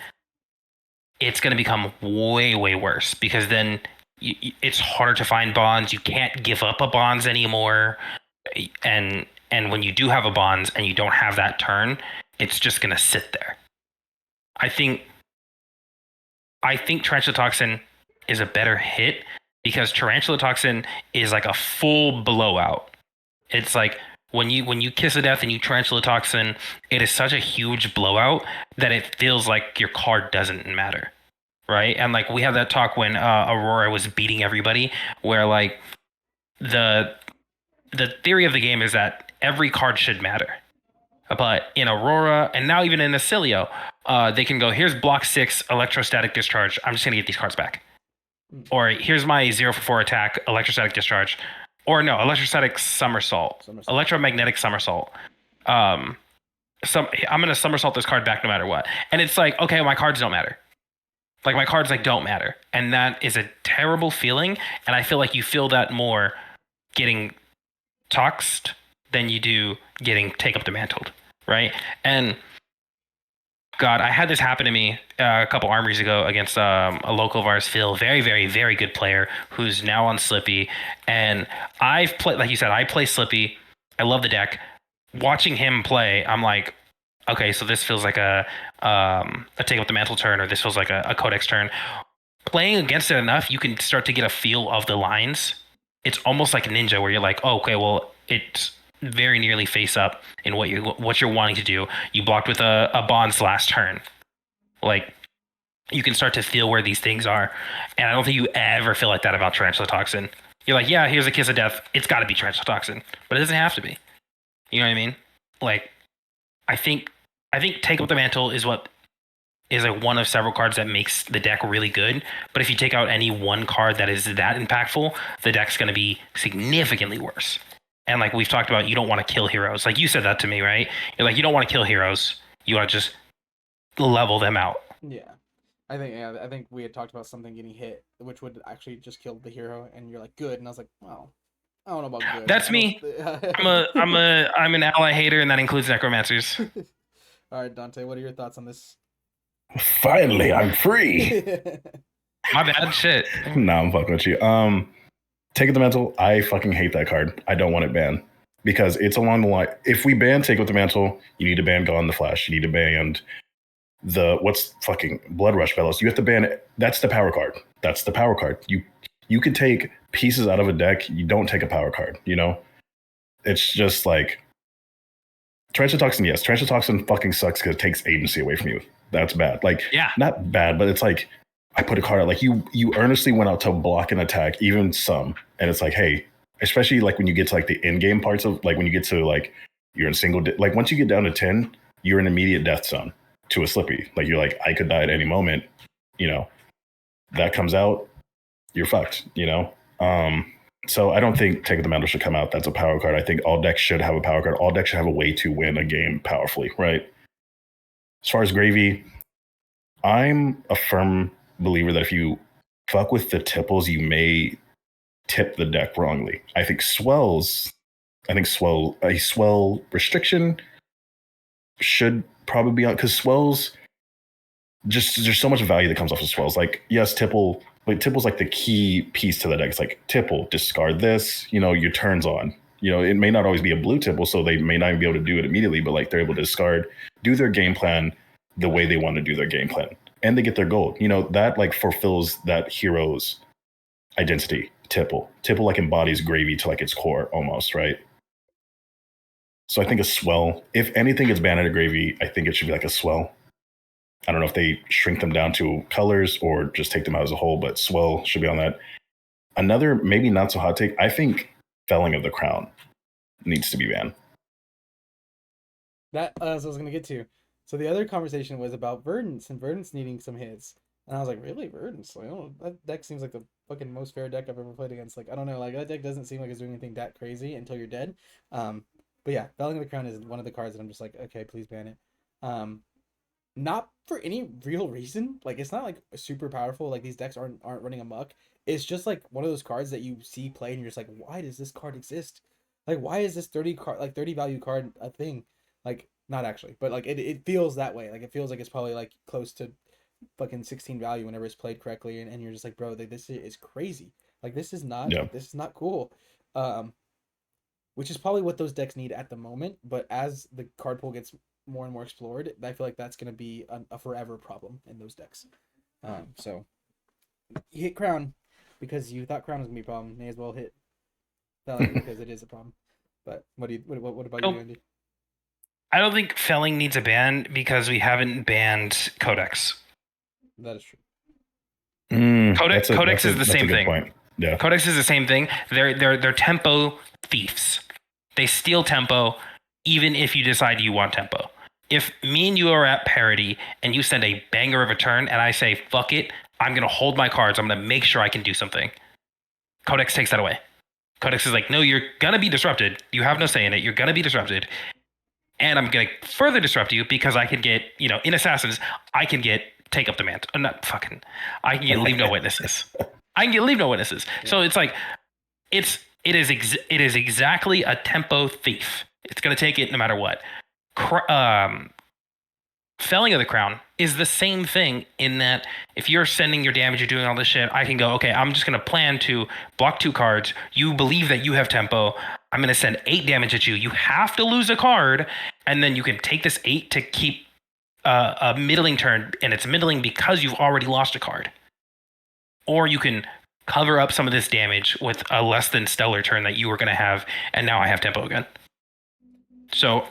it's going to become way, way worse because then it's harder to find bonds. You can't give up a bonds anymore. And when you do have a bonds and you don't have that turn, it's just going to sit there. I think Tarantula Toxin is a better hit because Tarantula Toxin is like a full blowout. It's like when you kiss a death and you Tarantula Toxin, it is such a huge blowout that it feels like your card doesn't matter, right? And like we had that talk when Aurora was beating everybody, where like the theory of the game is that every card should matter. But in Aurora, and now even in Acilio, they can go, here's block 6, Electrostatic Discharge. I'm just going to get these cards back. Or here's my 0 for 4 attack, Electrostatic Discharge. Or no, Electrostatic Somersault. Electromagnetic Somersault. I'm going to somersault this card back no matter what. And it's like, okay, my cards don't matter. Like my cards like don't matter. And that is a terrible feeling. And I feel like you feel that more getting toxed than you do getting Take Up the Mantled, right? And God, I had this happen to me a couple armories ago against a local of ours, Phil, very, very, very good player who's now on Slippy. And I've played, like you said, I play Slippy. I love the deck. Watching him play, I'm like, okay, so this feels like a Take Up the Mantle turn, or this feels like a Codex turn. Playing against it enough, you can start to get a feel of the lines. It's almost like Ninja, where you're like, oh, okay, well, it's very nearly face up in what you're wanting to do. You blocked with a bonds last turn. Like you can start to feel where these things are. And I don't think you ever feel like that about Tarantula Toxin. You're like, yeah, here's a Kiss of Death. It's got to be Tarantula Toxin, but it doesn't have to be. You know what I mean? Like I think Take Up the Mantle is what is like one of several cards that makes the deck really good. But if you take out any one card that is that impactful, the deck's going to be significantly worse. And like we've talked about, you don't want to kill heroes. Like you said that to me, right? You're like, you don't want to kill heroes. You want to just level them out. Yeah. I think we had talked about something getting hit, which would actually just kill the hero, and you're like, good. And I was like, well, I don't know about good. That's me. I'm an ally hater, and that includes necromancers. All right, Dante, what are your thoughts on this? Finally, I'm free. My bad, shit. No, I'm fucking with you. Take Up the Mantle, I fucking hate that card. I don't want it banned because it's along the line. If we ban Take Up the Mantle, you need to ban Gone the Flash. You need to ban what's fucking Blood Rush Fellows. You have to ban it. That's the power card. That's the power card. You can take pieces out of a deck. You don't take a power card. You know, it's just like Tarantula Toxin. Yes, Tarantula Toxin fucking sucks because it takes agency away from you. That's bad. Like, yeah, not bad, but it's like I put a card out. Like you earnestly went out to block an attack, even some, and it's like, hey, especially like when you get to like the in-game parts of like when you get to like you're in single like once you get down to 10, you're in immediate death zone to a Slippy. Like you're like, I could die at any moment. You know, that comes out, you're fucked. You know, so I don't think Take Up the Mantle should come out. That's a power card. I think all decks should have a power card. All decks should have a way to win a game powerfully, right? As far as Gravy, I'm a firm believer that if you fuck with the tipples, you may tip the deck wrongly. I think a swell restriction should probably be on, because swells, just there's so much value that comes off of swells. Like, yes, tipple, like tipple's like the key piece to the deck. It's like tipple, discard this, your turn's on. It may not always be a blue tipple, so they may not even be able to do it immediately, but like they're able to discard, do their game plan the way they want to do their game plan. And they get their gold. That like fulfills that hero's identity. Tipple. Tipple like embodies gravy to like its core almost, right? So I think a swell, if anything gets banned at a gravy, I think it should be like a swell. I don't know if they shrink them down to colors or just take them out as a whole, but swell should be on that. Another maybe not so hot take, I think Felling of the Crown needs to be banned. That's what I was gonna get to. So the other conversation was about Verdance and Verdance needing some hits. And I was like, really, Verdance? Like, that deck seems like the fucking most fair deck I've ever played against. Like, I don't know, like that deck doesn't seem like it's doing anything that crazy until you're dead. But yeah, Felling of the Crown is one of the cards that I'm just like, okay, please ban it. Not for any real reason. Like, it's not like super powerful. Like, these decks aren't running amok. It's just like one of those cards that you see play and you're just like, why does this card exist? Like, why is this 30 value card a thing? Like, not actually, but like it feels that way. Like, it feels like it's probably like close to fucking 16 value whenever it's played correctly, and you're just like, bro, this is crazy. Like, this is not cool. Um, which is probably what those decks need at the moment. But as the card pool gets more and more explored, I feel like that's gonna be a forever problem in those decks. So you hit Crown because you thought Crown was gonna be a problem. May as well hit Felling because it is a problem. But what about you, Andy? I don't think Felling needs a ban because we haven't banned Codex. That is true. Codex is the same thing. Point. Yeah. Codex is the same thing. They're tempo thieves. They steal tempo even if you decide you want tempo. If me and you are at parity and you send a banger of a turn and I say, fuck it, I'm going to hold my cards. I'm going to make sure I can do something. Codex takes that away. Codex is like, no, you're going to be disrupted. You have no say in it. You're going to be disrupted. And I'm going to further disrupt you because I can get, in Assassins, I can get Take Up the Mantle. I can get Leave No Witnesses. Yeah. So it's like, it is exactly a tempo thief. It's going to take it no matter what. Felling of the Crown is the same thing in that if you're sending your damage, you're doing all this shit, I can go, okay, I'm just going to plan to block 2 cards. You believe that you have tempo. I'm going to send 8 damage at you. You have to lose a card, and then you can take this 8 to keep a middling turn, and it's middling because you've already lost a card. Or you can cover up some of this damage with a less than stellar turn that you were going to have, and now I have tempo again. So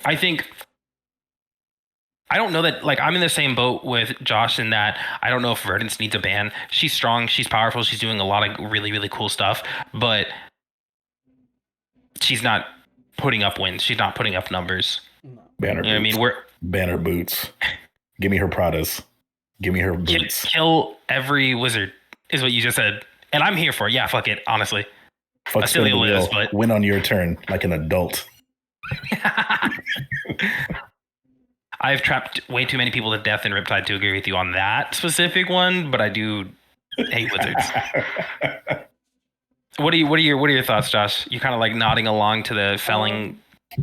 I don't know that, like, I'm in the same boat with Josh in that I don't know if Verdance needs a ban. She's strong, she's powerful, she's doing a lot of really, really cool stuff, but she's not putting up wins. She's not putting up numbers. Banner boots. I mean, banner boots. Give me her Pradas. Give me her boots. Kill every wizard is what you just said. And I'm here for it. Yeah, fuck it, honestly. Fuck Astilio Liz, but win on your turn like an adult. I've trapped way too many people to death in Riptide to agree with you on that specific one, but I do hate wizards. What are your thoughts, Josh? You're kind of like nodding along to the Felling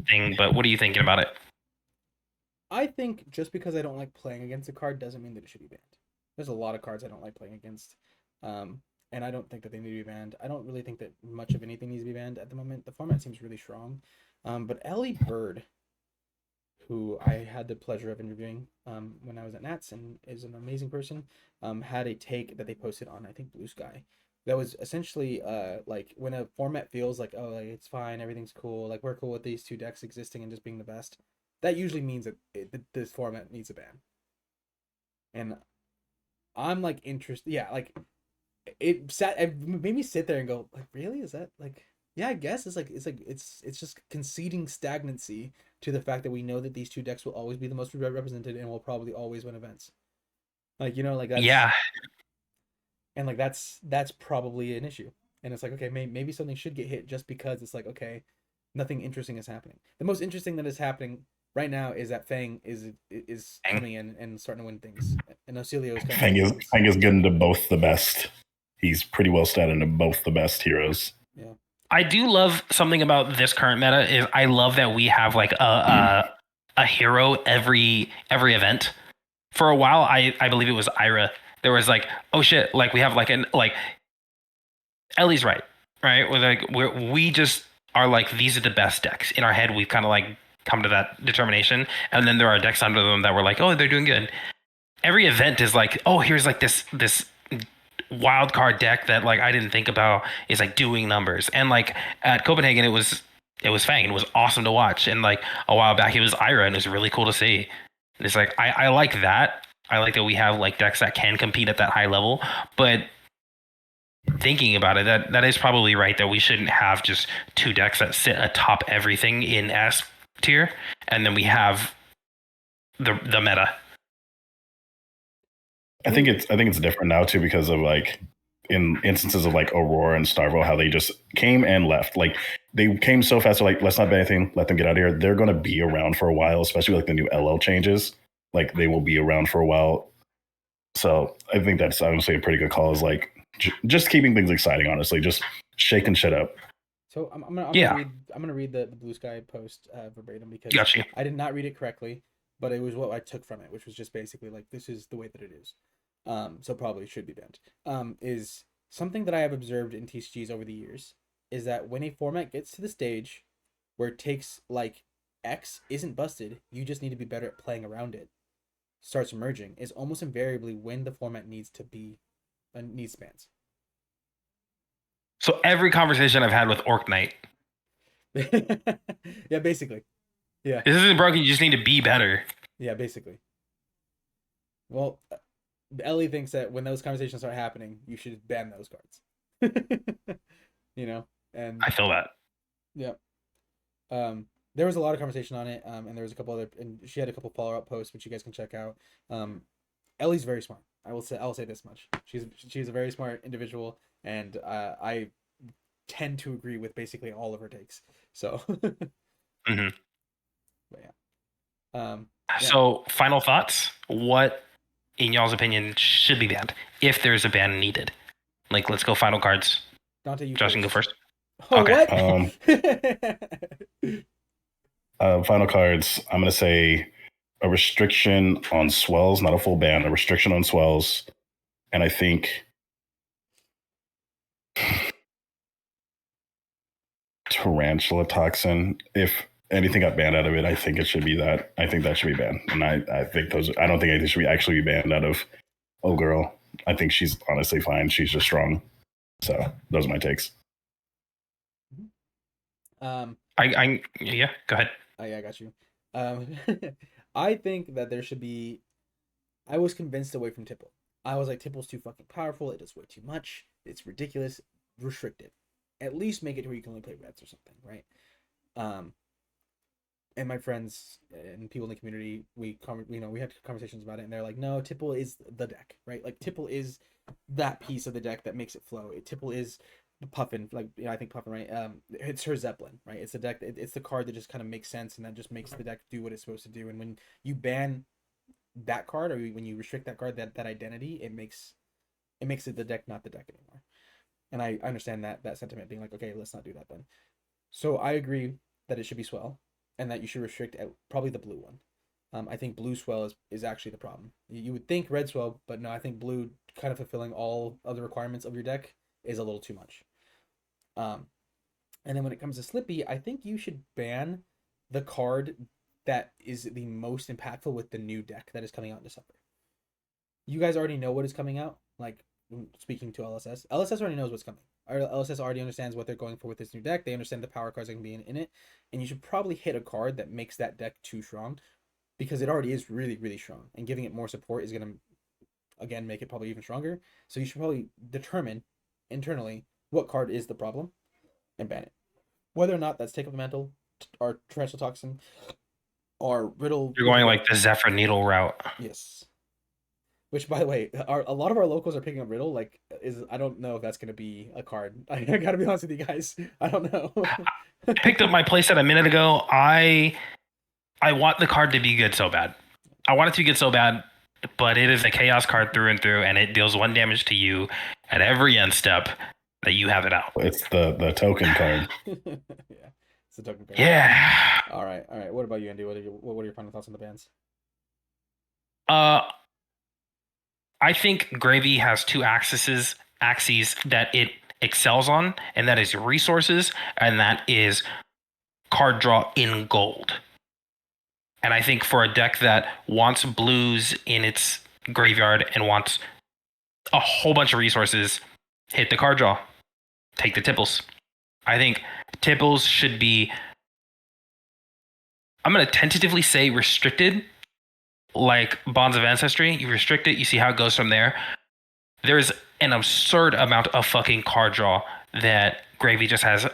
thing, but what are you thinking about it? I think just because I don't like playing against a card doesn't mean that it should be banned. There's a lot of cards I don't like playing against, and I don't think that they need to be banned. I don't really think that much of anything needs to be banned at the moment. The format seems really strong, but Ellie Bird, who I had the pleasure of interviewing when I was at Nats and is an amazing person, had a take that they posted on, I think, Blue Sky. That was essentially like when a format feels like, oh, like, it's fine, everything's cool, like we're cool with these 2 decks existing and just being the best. That usually means that this format needs a ban. And I'm like interested. Yeah, like it made me sit there and go, like, really? Is that like? Yeah, I guess it's just conceding stagnancy to the fact that we know that these 2 decks will always be the most represented and will probably always win events. Like, like that's, yeah. And like that's probably an issue. And it's like, okay, maybe something should get hit just because it's like, okay, nothing interesting is happening. The most interesting that is happening right now is that Fang is Fang. coming in and starting to win things, and Ocilio is coming. Fang is good into both the best. He's pretty well stat into both the best heroes. Yeah. I do love something about this current meta is I love that we have like a hero every event. For a while, I believe it was Ira. There was like, oh shit, like we have like Ellie's right. We're like we just are like these are the best decks in our head. We've kind of like come to that determination, and then there are decks under them that were like, oh, they're doing good. Every event is like, oh, here's like this wild card deck that like I didn't think about is like doing numbers. And like at Copenhagen, it was Fang. It was awesome to watch. And like a while back, it was Ira, and it was really cool to see. And it's like I like that. I like that we have like decks that can compete at that high level. But thinking about it, that is probably right that we shouldn't have just two decks that sit atop everything in S tier, and then we have the meta. I think it's different now too because of like in instances of like Aurora and Starvo, how they just came and left. Like they came so fast, like let's not ban anything, let them get out of here. They're going to be around for a while, especially like the new LL changes. Like they will be around for a while. So I think that's honestly a pretty good call. Is like just keeping things exciting. Honestly, just shaking shit up. So I'm gonna read the Blue Sky post verbatim because Gotcha. I did not read it correctly, but it was what I took from it, which was just basically like this is the way that it is. So probably should be banned. Is something that I have observed in TCGs over the years is that when a format gets to the stage where it takes like X isn't busted, you just need to be better at playing around it. Starts emerging is almost invariably when the format needs to be needs spans. So every conversation I've had with Orc Knight, yeah, basically, yeah. This isn't broken. You just need to be better. Yeah, basically. Well, Ellie thinks that when those conversations start happening, you should ban those cards. You know, and I feel that. Yeah. There was a lot of conversation on it, and there was a couple other, and she had a couple follow-up posts which you guys can check out. Ellie's very smart. I'll say this much. She's a very smart individual, and I tend to agree with basically all of her takes. So. Mm-hmm. But yeah. So final thoughts. What, in y'all's opinion, should be banned if there's a ban needed? Like, let's go final cards. Dante, you Josh can go first. Oh, okay. What? Final cards. I'm gonna say a restriction on swells, not a full ban. A restriction on swells, and I think Tarantula Toxin. If anything got banned out of it, I think it should be that. I think that should be banned, and I think those. I don't think anything should actually be banned out of Oh Girl. I think she's honestly fine. She's just strong. So those are my takes. Yeah, go ahead. I got you. I think that there should be. I was convinced away from Tipple. I was like, Tipple's too fucking powerful. It does way too much. It's ridiculous. Restrict it. At least make it to where you can only play reds or something, right? And my friends and people in the community, we had conversations about it, and they're like, no, Tipple is the deck, right? Like Tipple is that piece of the deck that makes it flow. Tipple is Puffin, like I think Puffin, right? It's her Zeppelin, right? It's the deck. It's the card that just kind of makes sense, and that just makes the deck do what it's supposed to do. And when you ban that card, or when you restrict that card, that identity, it makes it the deck, not the deck anymore. And I understand that sentiment being like, okay, let's not do that then. So I agree that it should be swell, and that you should restrict probably the blue one. I think blue swell is actually the problem. You would think red swell, but no, I think blue kind of fulfilling all of the requirements of your deck is a little too much. And then when it comes to Slippy, I think you should ban the card that is the most impactful with the new deck that is coming out in December. You guys already know what is coming out. Like, speaking to LSS already knows what's coming. LSS already understands what they're going for with this new deck. They understand the power cards that can be in it, and you should probably hit a card that makes that deck too strong, because it already is really, really strong, and giving it more support is going to, again, make it probably even stronger. So you should probably determine internally what card is the problem and ban it. Whether or not that's Take Up the Mantle, or Tarantula Toxin, or Riddle. You're going like the Zephyr Needle route. Yes. Which, by the way, a lot of our locals are picking up Riddle. Like, I don't know if that's going to be a card. I gotta be honest with you guys. I don't know. I picked up my playset a minute ago. I I want the card to be good so bad. I want it to be good so bad, but it is a chaos card through and through, and it deals 1 damage to you at every end step that you have it out. It's the token card. Yeah, it's a token card. Yeah. All right. What about you, Andy? What are your final thoughts on the bans? I think Gravy has 2 axes that it excels on, and that is resources, and that is card draw in gold. And I think for a deck that wants blues in its graveyard and wants a whole bunch of resources, hit the card draw. Take the Tipples. I think Tipples should be, I'm going to tentatively say restricted, like Bonds of Ancestry. You restrict it, you see how it goes from there. There's an absurd amount of fucking card draw that Gravy just has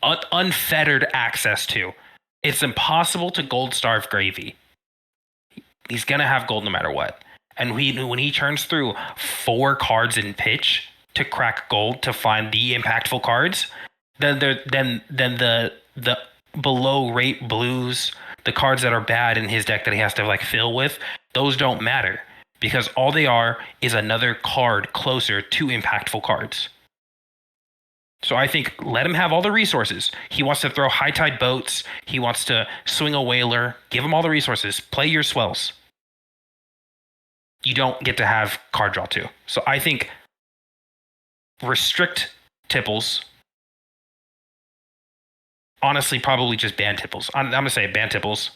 unfettered access to. It's impossible to gold starve Gravy. He's going to have gold no matter what. And when he turns through 4 cards in pitch to crack gold to find the impactful cards, then the below rate blues, the cards that are bad in his deck that he has to like fill with, those don't matter because all they are is another card closer to impactful cards. So I think let him have all the resources. He wants to throw High Tide Boats. He wants to swing a Whaler. Give him all the resources. Play your swells. You don't get to have card draw too. So I think restrict Tipples. Honestly, probably just ban Tipples. I'm going to say ban Tipples.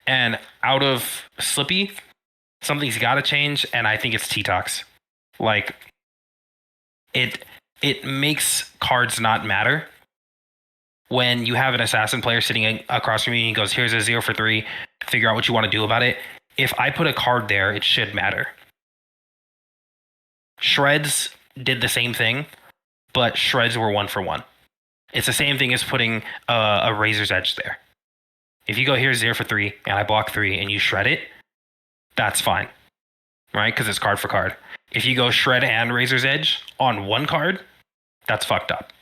And out of Slippy, something's got to change, and I think it's T-Tox. Like, it makes cards not matter when you have an assassin player sitting across from you and he goes, here's a 0 for 3, figure out what you want to do about it. If I put a card there, it should matter. Shreds did the same thing, but shreds were 1 for 1. It's the same thing as putting a Razor's Edge there. If you go here's 0 for 3 and I block 3 and you shred it, that's fine, right? Because it's card for card. If you go shred and Razor's Edge on 1 card, that's fucked up.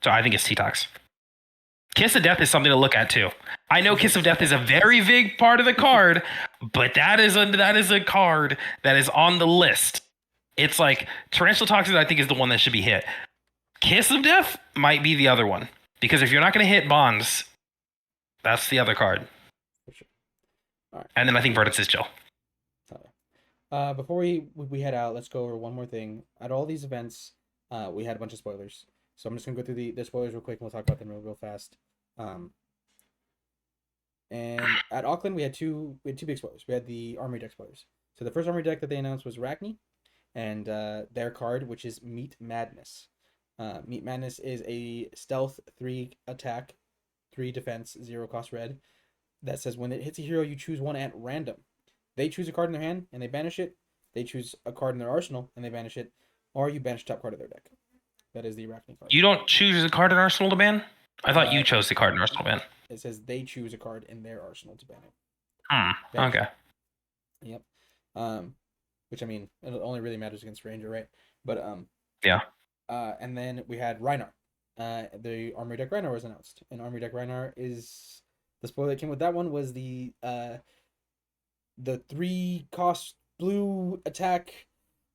So I think it's T-Tox. Kiss of Death is something to look at too. I know Kiss of Death is a very big part of the card, but that is a card that is on the list. It's like Torrential Toxins, I think, is the one that should be hit. Kiss of Death might be the other one. Because if you're not going to hit Bonds, that's the other card. For sure. All right. And then I think Verdicts is chill. Before we head out, let's go over one more thing. At all these events, we had a bunch of spoilers. So I'm just going to go through the spoilers real quick and we'll talk about them real fast. And at Auckland, we had two big spoilers. We had the Armory deck spoilers. So the first Armory deck that they announced was Arachne and their card, which is Meat Madness. Meat Madness is a stealth 3 attack, 3 defense, 0 cost red that says when it hits a hero, you choose one at random. They choose a card in their hand and they banish it. They choose a card in their arsenal and they banish it. Or you banish top card of their deck. That is the Arachne card. You don't choose a card in Arsenal to ban? I thought you chose the card in Arsenal to ban. It says they choose a card in their arsenal to ban it. Okay. Yep. Which I mean, it only really matters against Ranger, right? But yeah. And then we had Rhinar. The Armory deck Rhinar was announced, and Armory deck Rhinar is the spoiler that came with that one was the 3 cost blue attack,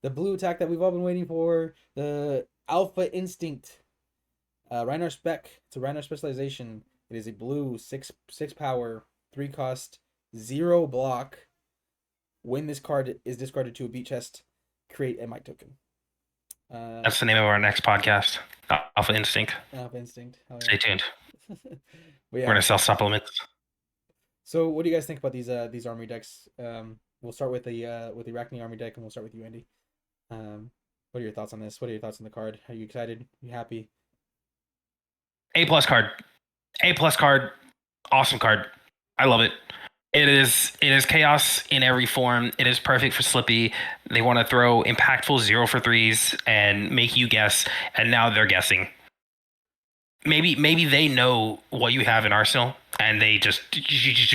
the blue attack that we've all been waiting for, the Alpha Instinct. Rhinar spec. It's a Rhinar specialization. It is a blue 6 power, 3 cost, 0 block. When this card is discarded to a beat chest, create a might token. That's the name of our next podcast. Alpha Instinct. Alpha Instinct. Stay tuned. We're gonna sell supplements. So, what do you guys think about these Armory decks? We'll start with the Arachne Armory deck, and we'll start with you, Andy. What are your thoughts on this? What are your thoughts on the card? Are you excited? Are you happy? A+ card. A+ card. Awesome card. I love it. It is chaos in every form. It is perfect for Slippy. They want to throw impactful 0 for 3s and make you guess, and now they're guessing. Maybe they know what you have in Arsenal, and they just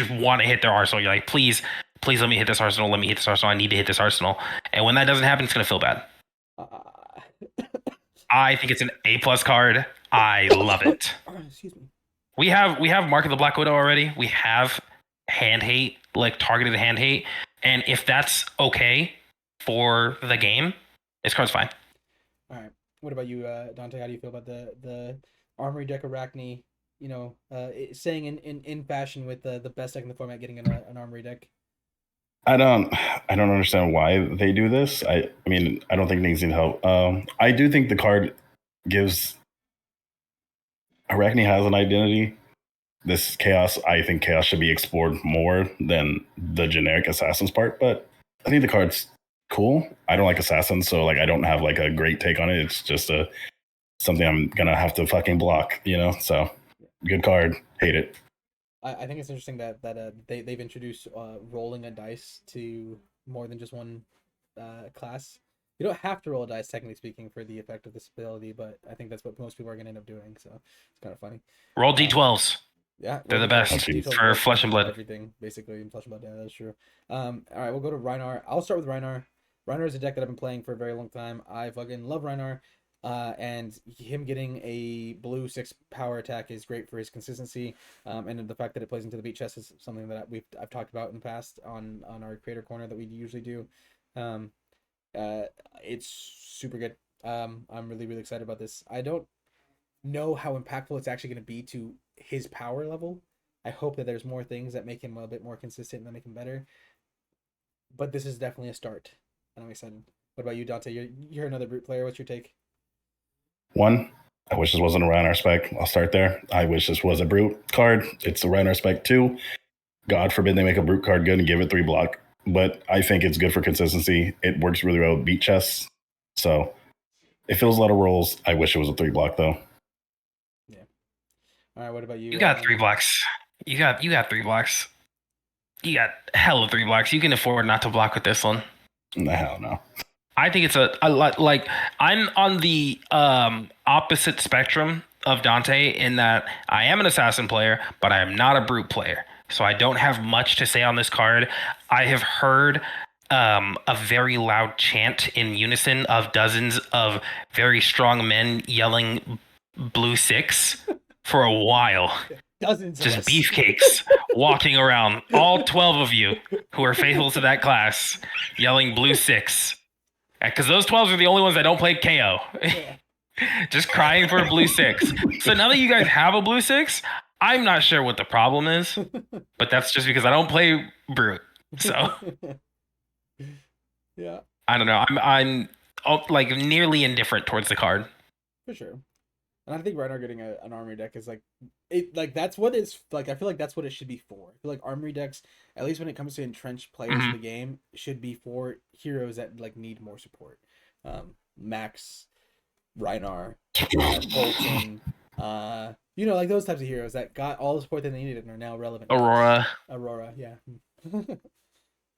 want to hit their Arsenal. You're like, please let me hit this Arsenal. Let me hit this Arsenal. I need to hit this Arsenal. And when that doesn't happen, it's gonna feel bad. I think it's an A+ card. I love it. Excuse me. We have Mark of the Black Widow already. We have hand hate, like targeted hand hate, and if that's okay for the game, this card's fine. All right. What about you, Dante? How do you feel about the Armory deck Arachne? Saying in fashion with the best deck in the format getting an Armory deck. I don't understand why they do this. I mean, I don't think it needs any help. I do think the card gives Arachne has an identity. This chaos, I think chaos should be explored more than the generic assassins part, but I think the card's cool. I don't like assassins, so like I don't have like a great take on it. It's just something I'm gonna have to fucking block, you know? So good card. Hate it. I think it's interesting that they've introduced rolling a dice to more than just one class. You don't have to roll a dice, technically speaking, for the effect of this ability, but I think that's what most people are going to end up doing. So it's kind of funny. Roll d12s. Yeah, they're the best for Flesh and Blood. Everything basically in Flesh and Blood. Yeah, that's true. All right, we'll go to Rhinar. I'll start with Rhinar. Rhinar is a deck that I've been playing for a very long time. I fucking love Rhinar. And him getting a blue 6 power attack is great for his consistency. And the fact that it plays into the beat chest is something that I've talked about in the past on our creator corner that we usually do. It's super good. I'm really, really excited about this. I don't know how impactful it's actually going to be to his power level. I hope that there's more things that make him a bit more consistent and that make him better. But this is definitely a start, and I'm excited. What about you, Dante? You're another brute player. What's your take? One, I wish this wasn't a Rhinar spec. I'll start there. I wish this was a brute card. It's a Rhinar spec too. God forbid they make a brute card good and give it 3 block. But I think it's good for consistency. It works really well with beat chests. So it fills a lot of roles. I wish it was a 3 block though. Yeah. All right. What about you? You got 3 blocks. You got 3 blocks. You got hell of 3 blocks. You can afford not to block with this one. The hell no. I think it's a lot like I'm on the opposite spectrum of Dante in that I am an assassin player, but I am not a brute player. So I don't have much to say on this card. I have heard a very loud chant in unison of dozens of very strong men yelling blue 6 for a while. Dozens just beefcakes walking around, all 12 of you who are faithful to that class yelling blue 6. Because those 12s are the only ones that don't play KO. Yeah. Just crying for a blue 6. So now that you guys have a blue 6, I'm not sure what the problem is, but that's just because I don't play brute. So yeah, I don't know. I'm like nearly indifferent towards the card. For sure. And I think Rhinar getting an armory deck is like it. Like that's what it's like. I feel like that's what it should be for. I feel like armory decks, at least when it comes to entrenched players in the game, should be for heroes that like need more support. Max, Rhinar, Bolton, like those types of heroes that got all the support that they needed and are now relevant. Aurora, yeah.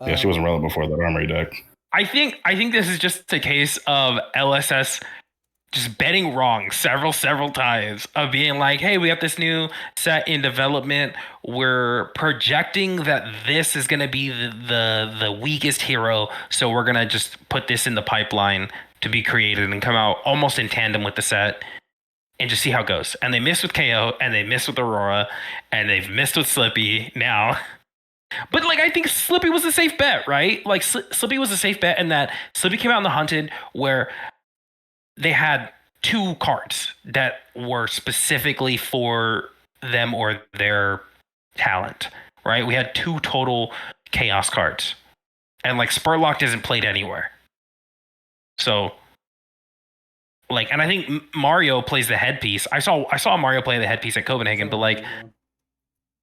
Yeah, she wasn't relevant before that armory deck. I think this is just a case of LSS just betting wrong several times of being like, hey, we have this new set in development. We're projecting that this is going to be the weakest hero. So we're going to just put this in the pipeline to be created and come out almost in tandem with the set and just see how it goes. And they missed with KO and they missed with Aurora and they've missed with Slippy now. But like I think Slippy was a safe bet, right? Like Slippy was a safe bet in that Slippy came out in the Hunted where they had 2 cards that were specifically for them or their talent, right? We had 2 total chaos cards. And like Spurlock isn't played anywhere. So like, and I think Mario plays the headpiece. I saw Mario play the headpiece at Copenhagen, but like,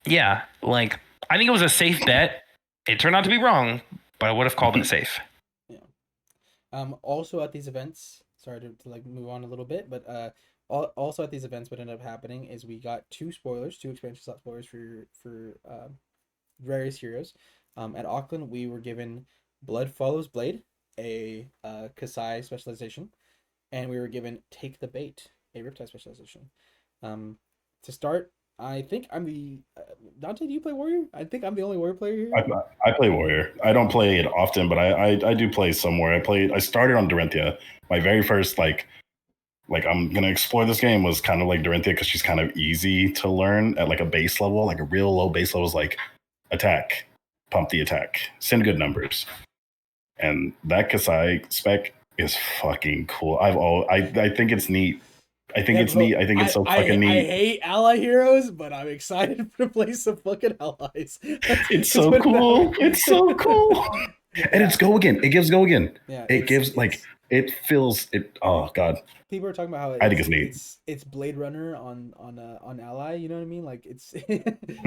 yeah, like I think it was a safe bet. It turned out to be wrong, but I would have called it safe. Yeah. Also at these events, sorry to like move on a little bit, but also at these events, what ended up happening is we got 2 expansion slot spoilers for various heroes. At Auckland, we were given Blood Follows Blade, a Kasai specialization, and we were given Take the Bait, a Riptide specialization. To start, I think I'm the Dante. Do you play Warrior? I think I'm the only Warrior player here. I play Warrior. I don't play it often, but I do play somewhere. I started on Dorinthia. My very first like like I'm gonna explore this game was kind of like Dorinthia because she's kind of easy to learn at like a base level, like a real low base level is like attack, pump the attack, send good numbers, and that Kasai spec is fucking cool. I think it's neat. I think it's neat. I think it's so fucking I neat. hate ally heroes, but I'm excited to play some fucking allies. It's so cool. It's so cool. And it's go again. It gives go again. Yeah, it gives like it feels it. Oh god. People are talking about how I think it's neat. It's Blade Runner on Ally. You know what I mean? Like it's I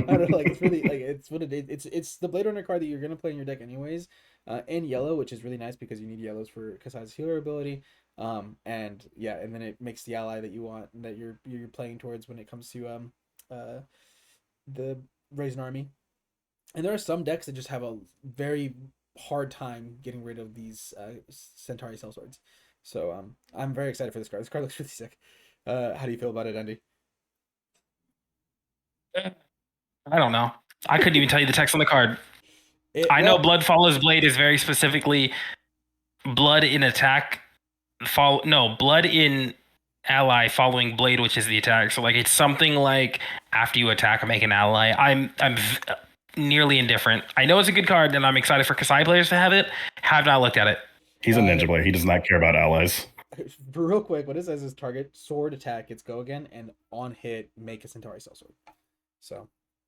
don't know. Like it's really like it's what it is. It's the Blade Runner card that you're gonna play in your deck anyways. And yellow, which is really nice because you need yellows for Kasai's healer ability. And yeah, and then it makes the ally that you want that you're playing towards when it comes to the Raise an Army. And there are some decks that just have a very hard time getting rid of these Centauri Sellswords. So I'm very excited for this card. This card looks really sick. How do you feel about it, Andy? I don't know. I couldn't even tell you the text on the card. I know Blood Follows Blade is very specifically blood in attack. Blood in ally following blade, which is the attack. So like it's something like after you attack or make an ally. I'm nearly indifferent. I know it's a good card, and I'm excited for Kasai players to have it. Have not looked at it. He's a ninja player. He does not care about allies. Real quick, what it says is target sword attack, it's go again, and on hit make a Centauri Sellsword. So.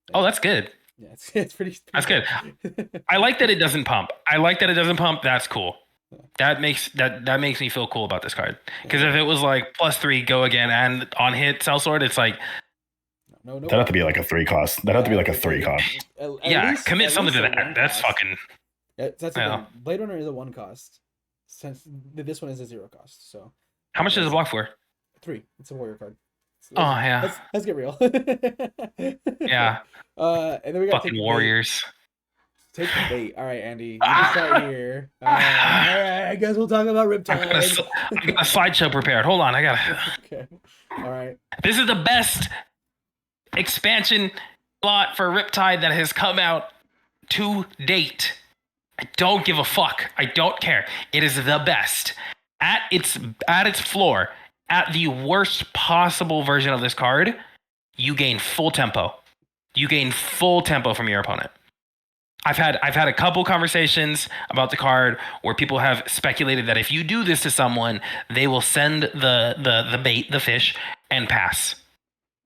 Yeah. Oh, that's good. Yeah, it's pretty. That's good. I like that it doesn't pump. That's cool. That makes me feel cool about this card. Because if it was like +3 go again and on hit Sellsword, it's like no. That'd have to be like a 3 cost. That'd have to be like a 3 cost. Commit something to that. That's fucking. Yeah, that's the Blade Runner is a 1 cost. Since this one is a 0 cost. So. How much does it block for? 3. It's a warrior card. Let's get real. Yeah. And then we got fucking warriors. Take the bait. All right, Andy. You can start here. All right, I guess we'll talk about Riptide. I got a slideshow prepared. Hold on, I got. Okay. All right. This is the best expansion slot for Riptide that has come out to date. I don't give a fuck. I don't care. It is the best at its floor. At the worst possible version of this card, you gain full tempo. You gain full tempo from your opponent. I've had a couple conversations about the card where people have speculated that if you do this to someone, they will send the bait, the fish, and pass.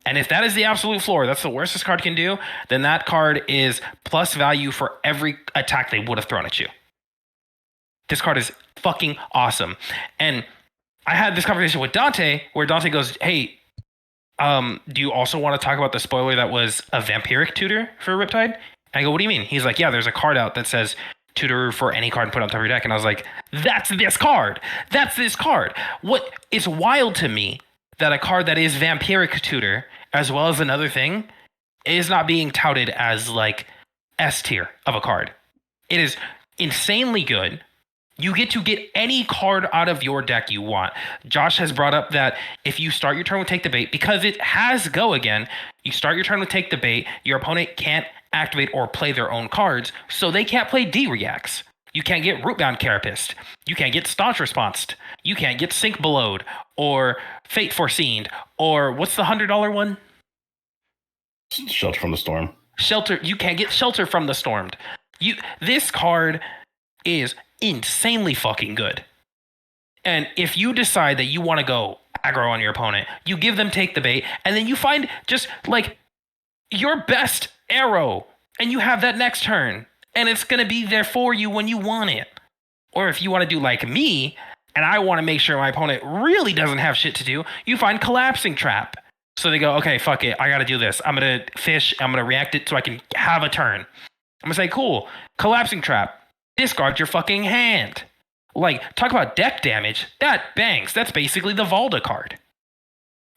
And if that is the absolute floor, that's the worst this card can do, then that card is plus value for every attack they would have thrown at you. This card is fucking awesome. And I had this conversation with Dante where Dante goes, hey, do you also want to talk about the spoiler that was a vampiric tutor for Riptide? I go, what do you mean? He's like, yeah, there's a card out that says tutor for any card put on top of your deck. And I was like, that's this card. That's this card. What is wild to me that a card that is vampiric tutor, as well as another thing, is not being touted as like S tier of a card. It is insanely good. You get to get any card out of your deck you want. Josh has brought up that if you start your turn with Take the Bait, because it has go again, you start your turn with Take the Bait, your opponent can't activate or play their own cards, so they can't play D-Reacts. You can't get Rootbound Carapist. You can't get Staunch Responsed. You can't get Sink Belowed, or Fate Foreseen, or what's the $100 one? Shelter from the Storm. You can't get Shelter from the Stormed. This card is insanely fucking good. And if you decide that you want to go aggro on your opponent, you give them Take the Bait, and then you find just like your best arrow, and you have that next turn, and it's going to be there for you when you want it. Or if you want to do like me, and I want to make sure my opponent really doesn't have shit to do, you find Collapsing Trap. So they go, okay, fuck it, I got to do this. I'm going to fish, I'm going to react it so I can have a turn. I'm going to say, cool, Collapsing Trap. Discard your fucking hand. Like, talk about deck damage. That bangs. That's basically the Valda card.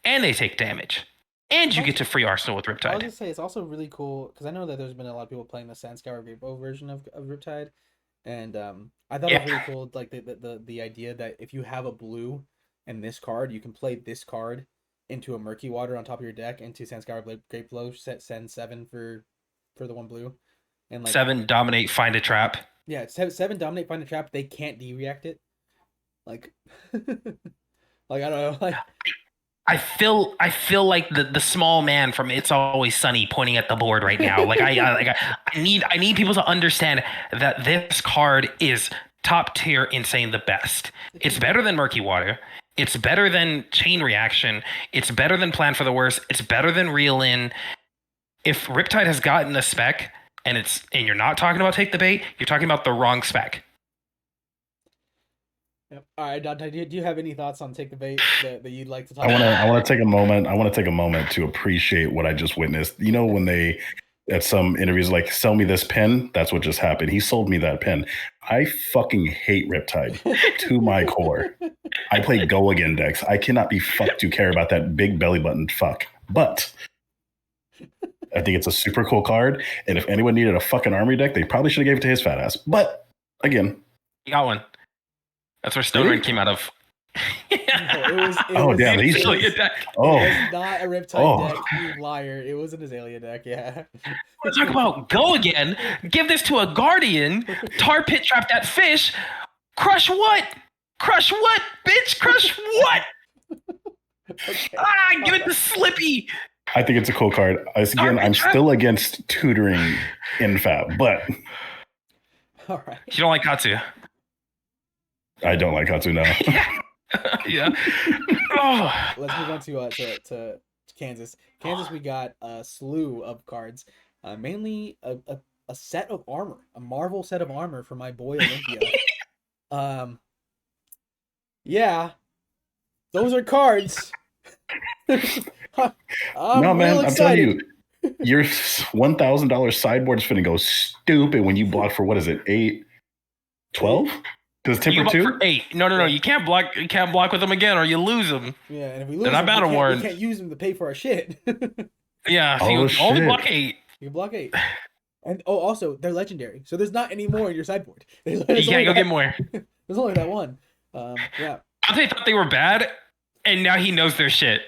And they take damage. And you get to free Arsenal with Riptide. I was going to say, it's also really cool, because I know that there's been a lot of people playing the Sandscour Rainbow version of Riptide. And I thought it was really cool, like the idea that if you have a blue and this card, you can play this card into a Murky Water on top of your deck, into Sandscour Great Blow, send 7 for the 1 blue. And like 7, Dominate, Find a Trap. Yeah, 7 Dominate, Find a Trap. They can't D-React it. Like, Like I don't know. Like I feel like the small man from It's Always Sunny pointing at the board right now. Like I need people to understand that this card is top tier, insane, the best. It's better than Murky Water. It's better than Chain Reaction. It's better than Plan for the Worst. It's better than Reel In. If Riptide has gotten a spec and you're not talking about Take the Bait, you're talking about the wrong spec. Yep. All right, Dante, do you have any thoughts on Take the Bait that you'd like to talk I want to take a moment. I want to take a moment to appreciate what I just witnessed. You know, when they at some interviews like, sell me this pen, that's what just happened. He sold me that pen. I fucking hate Riptide to my core. I play Go Again decks. I cannot be fucked to care about that big belly button fuck. But I think it's a super cool card. And if anyone needed a fucking army deck, they probably should have gave it to his fat ass. But again, You got one. That's where Stone Red came out of. Oh, damn, he's It oh, was not a Riptide deck, you liar. It was an Azalea deck, yeah. We're talking about Go Again. Give this to a Guardian. Tar Pit Trap that fish. Crush what? Crush what, bitch? Crush what? Okay. Give it to Slippy. I think it's a cool card. Again, I'm still against tutoring in Fab, but All right. You don't like Katsu? I don't like Katsu now. Yeah. Oh. Let's move on to Kansas. Kansas, we got a slew of cards, mainly a set of armor, a Marvel set of armor for my boy Olympia. Yeah, those are cards. No, man, I'm telling you, your $1,000 sideboard's finna go stupid when you block for, what is it, 8, 12? Because temper 2? For 8. No. You can't block. You can't block with them again, or you lose them. Yeah, and if we lose Then I them, battle we can't use them to pay for our shit. Yeah, so Oh, you only shit. block 8. You can block 8. And also they're legendary, so there's not any more in your sideboard. You can't go get more. There's only that one. Yeah. I thought they were bad, and now he knows their shit.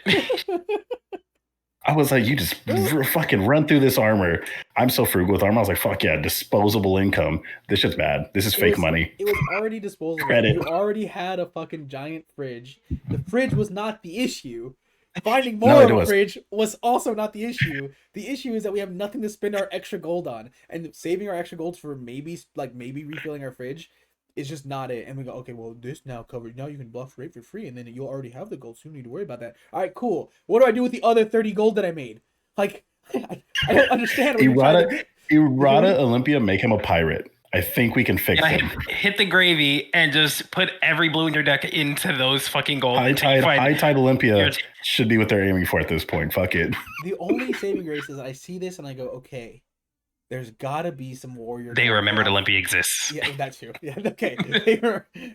I was like, you just fucking run through this armor. I'm so frugal with armor. I was like, fuck yeah, disposable income. This shit's bad. This is fake money. It was already disposable. Credit. You already had a fucking giant fridge. The fridge was not the issue. Finding more of a fridge was also not the issue. The issue is that we have nothing to spend our extra gold on, and saving our extra gold for maybe refilling our fridge is just not it. And we go, okay, well, this now covered. Now you can bluff rate for free, and then you'll already have the gold, so you don't need to worry about that. All right, cool. What do I do with the other 30 gold that I made? Like, I don't understand. Errata Olympia, make him a pirate. I think we can fix it. Hit the gravy and just put every blue in your deck into those fucking gold. High Tide Olympia should be what they're aiming for at this point. Fuck it. The only saving grace is I see this and I go, okay, there's gotta be some warrior. They remembered Olympia exists. Yeah, that too. Yeah, okay.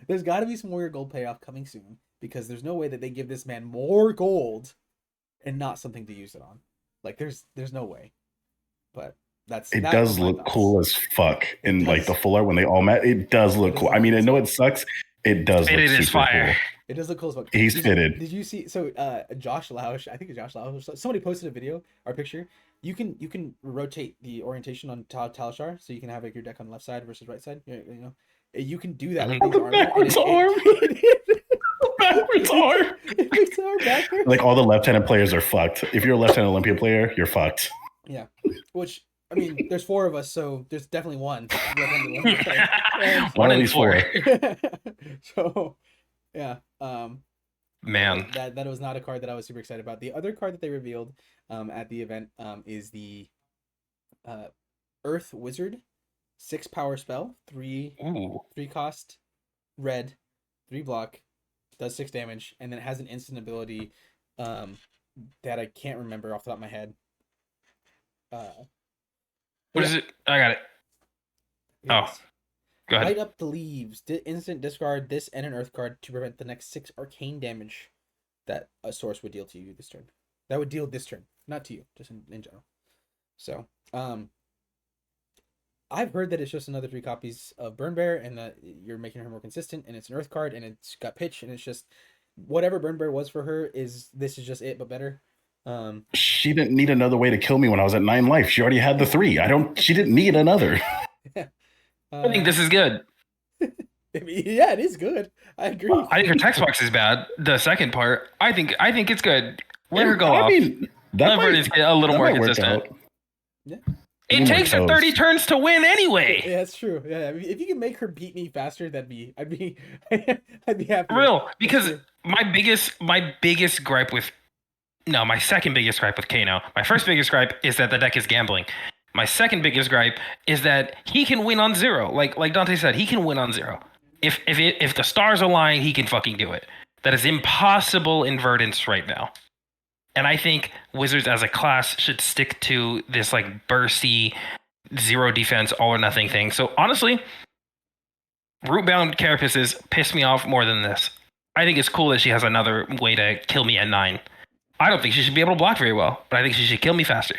There's gotta be some warrior gold payoff coming soon, because there's no way that they give this man more gold and not something to use it on. Like there's no way. But it does look cool as fuck in like the full art when they all met. It does look cool. I mean, I know it sucks. It does look super cool. It does look cool as fuck. He's fitted. Did you see? So Josh Lausch, I think it's Josh Lausch. Somebody posted a video or picture. You can rotate the orientation on Talishar, so you can have like your deck on the left side versus right side. You know, you can do that with these backwards arm. Backwards arm. Like all the left-handed players are fucked. If you're a left-handed Olympia player, you're fucked. Yeah, which I mean, there's 4 of us, so there's definitely one. One of these 4. So, yeah. Man, that was not a card that I was super excited about. The other card that they revealed at the event is the Earth Wizard, 6 power spell, 3 cost, red, 3 block, does 6 damage, and then it has an instant ability that I can't remember off the top of my head. What is it? I got it. Yes. Oh, go ahead. Light up the leaves. Instant discard this and an earth card to prevent the next 6 arcane damage that a source would deal to you this turn. That would deal this turn, not to you, just in general. So, I've heard that it's just another 3 copies of Burn Bear, and that you're making her more consistent, and it's an earth card, and it's got pitch, and it's just whatever Burn Bear was for her this is just it, but better. She didn't need another way to kill me when I was at 9 life. She already had the 3. She didn't need another. I think this is good. I mean, yeah, it is good. I agree. I think her text box is bad. The second part, I think it's good. Let her go I off. mean, that Let her might, get a little that more might work consistent. out. Yeah. It Need more takes her 30 toes. turns to win anyway. Yeah, that's true. Yeah, I mean, if you can make her beat me faster, I'd be I'd be happy. Real, because my biggest gripe with my second biggest gripe with Kano. My first biggest gripe is that the deck is gambling. My second biggest gripe is that he can win on zero. Like Dante said, he can win on zero. If the stars align, he can fucking do it. That is impossible in Verdance right now. And I think Wizards as a class should stick to this like bursty, zero defense, all or nothing thing. So honestly, Rootbound Carapaces piss me off more than this. I think it's cool that she has another way to kill me at 9. I don't think she should be able to block very well, but I think she should kill me faster.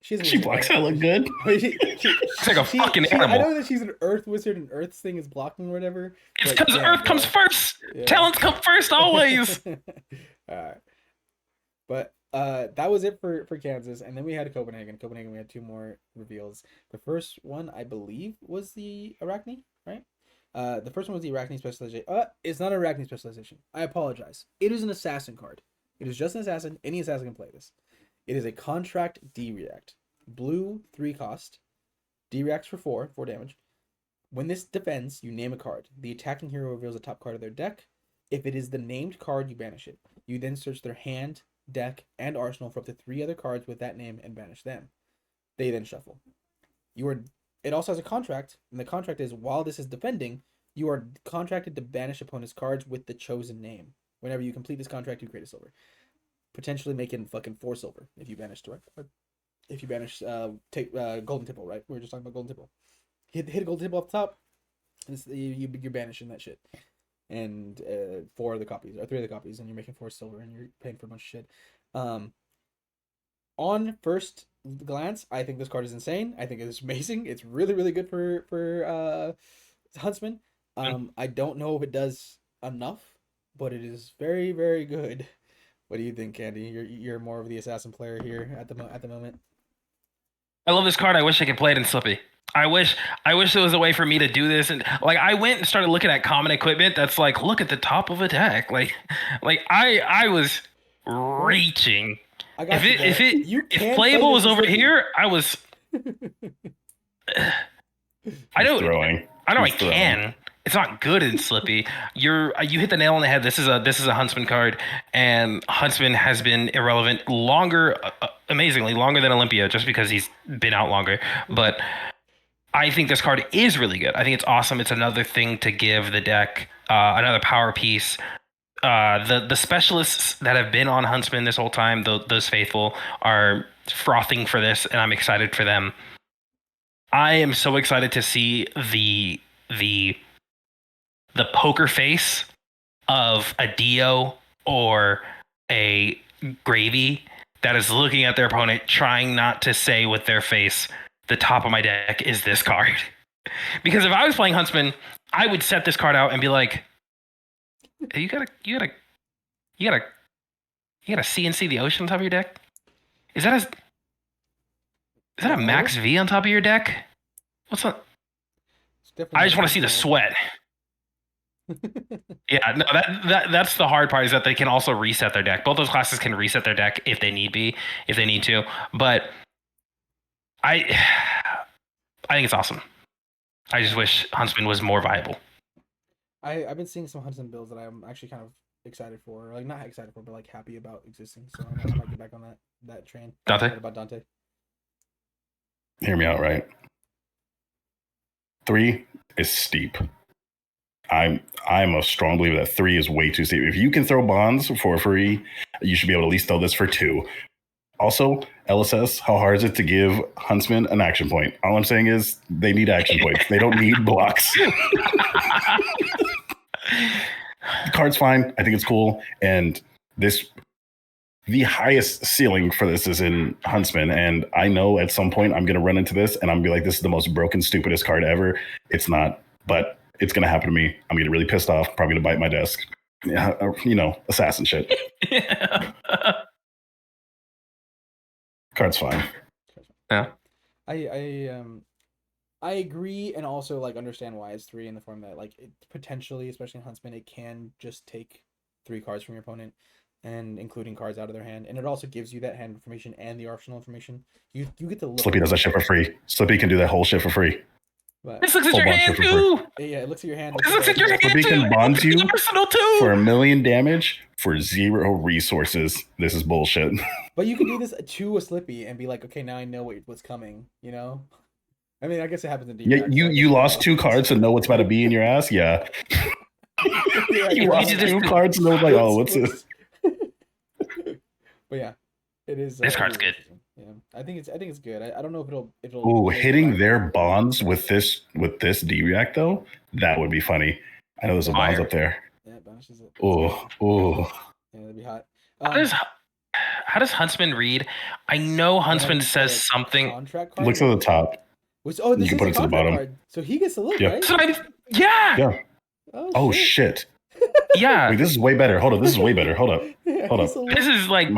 She blocks hella good. It's like a fucking animal. I know that she's an Earth wizard and Earth's thing is blocking or whatever. It's because Earth comes first. Yeah. Talents come first always. Alright. But that was it for Kansas, and then we had Copenhagen. Copenhagen, we had 2 more reveals. The first one, I believe, was the Arachne, right? The first one was the Arachne specialization. It's not an Arachne specialization. I apologize. It is an assassin card. It is just an assassin. Any assassin can play this. It is a contract D-React. Blue, 3 cost. D-Reacts for 4 damage. When this defends, you name a card. The attacking hero reveals the top card of their deck. If it is the named card, you banish it. You then search their hand, deck, and arsenal for up to 3 other cards with that name and banish them. They then shuffle. It also has a contract, and the contract is while this is defending, you are contracted to banish opponent's cards with the chosen name. Whenever you complete this contract, you create a silver. Potentially making fucking 4 silver if you banish if you banish take Golden Tipple, right? We were just talking about Golden Tipple. Hit a Golden Tipple off the top, and you're banishing that shit. And 4 of the copies, or 3 of the copies, and you're making 4 silver, and you're paying for a bunch of shit. On first glance, I think this card is insane. I think it's amazing. It's really, really good for Huntsman. I don't know if it does enough, but it is very, very good. What do you think, Candy? You're more of the assassin player here at the moment. I love this card. I wish I could play it in Slippy. I wish there was a way for me to do this. And like I went and started looking at common equipment that's like, look at the top of a deck. Like I was reaching. If playable was over here, I was. I know I can. It's not good in Slippy. You hit the nail on the head. This is a Huntsman card, and Huntsman has been irrelevant longer, amazingly longer than Olympia, just because he's been out longer. But I think this card is really good. I think it's awesome. It's another thing to give the deck, another power piece. The specialists that have been on Huntsman this whole time, those faithful, are frothing for this, and I'm excited for them. I am so excited to see the poker face of a Dio or a Gravy that is looking at their opponent, trying not to say with their face, the top of my deck is this card. Because if I was playing Huntsman, I would set this card out and be like, you gotta CNC the ocean on top of your deck? Is that a max V on top of your deck? What's up? I just want to see the sweat. Yeah, no, that's the hard part, is that they can also reset their deck. Both those classes can reset their deck if they need to. But I think it's awesome. I just wish Huntsman was more viable. I've been seeing some Huntsman builds that I'm actually kind of excited for. Like, not excited for, but like happy about existing. So I might get back on that train. Dante? What about Dante? Hear me out, right? 3 is steep. I'm a strong believer that 3 is way too steep. If you can throw bonds for free, you should be able to at least throw this for 2. Also, LSS, how hard is it to give Huntsman an action point? All I'm saying is they need action points. They don't need blocks. The card's fine. I think it's cool. And the highest ceiling for this is in Huntsman. And I know at some point I'm going to run into this and I'm going to be like, this is the most broken, stupidest card ever. It's not, but it's going to happen to me. I'm going to get really pissed off, probably going to bite my desk. Yeah, assassin shit. Card's fine. Yeah. I I agree, and also like understand why it's 3 in the form that like it potentially, especially in Huntsman, it can just take 3 cards from your opponent, and including cards out of their hand, and it also gives you that hand information and the optional information. You get to look. Slippy does that shit for free. Slippy can do that whole shit for free. But This looks at Full your bond hand shit for free. too. yeah, it looks at your hand. This looks at your hand Slippy too. can bond It's you personal too. for 1,000,000 damage for 0 resources. This is bullshit. But you can do this to a Slippy and be like, okay, now I know what's coming. You know. I mean, I guess it happens in Yeah, DRX, so I guess you it lost happens. 2 cards to know what's about to be in your ass. Yeah, Yeah, you yeah, lost yeah. just- 2 cards and know like, oh, what's this? But yeah, it is. This card's good. interesting. Yeah, I think it's good. I don't know if it'll. Ooh, play hitting by- their bonds with this D-React though, that would be funny. I know there's a bonds Fire. Oh, up there. Yeah, banishes it. Ooh, ooh. Yeah, that'd be hot. How does Huntsman read? I know Huntsman whenever you play says a something. Contract card. Looks at the top. This you is can put a it to the contract bottom. card, so he gets to look, Yeah. right? Yeah. Yeah. Oh shit. shit. Yeah. Wait, this is way better. Hold up. This is way better. Hold up. Yeah, Hold he's up. a look. This is like Am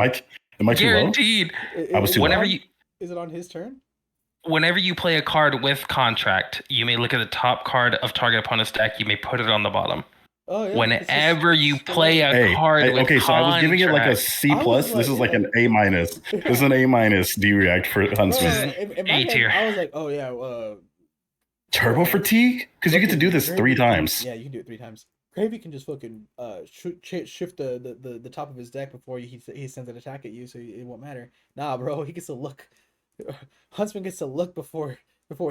I too low? guaranteed. I was too Whenever low. you Is it on his turn? whenever you play a card with contract, you may look at the top card of target opponent's deck. You may put it on the bottom. Oh yeah. Whenever you still play on. a card with okay, so I was giving it like a contract. C I was plus. This is like, like an A minus. This is an A minus D-React for Bro, Huntsman. in my A head, tier. I was like, oh yeah, Turbo fatigue? Because you get to do this Gravy 3 can- times. Yeah, you can do it 3 times. Gravy can just fucking shift the top of his deck before he sends an attack at you, so it won't matter. Nah, bro, he gets to look. Huntsman gets to look before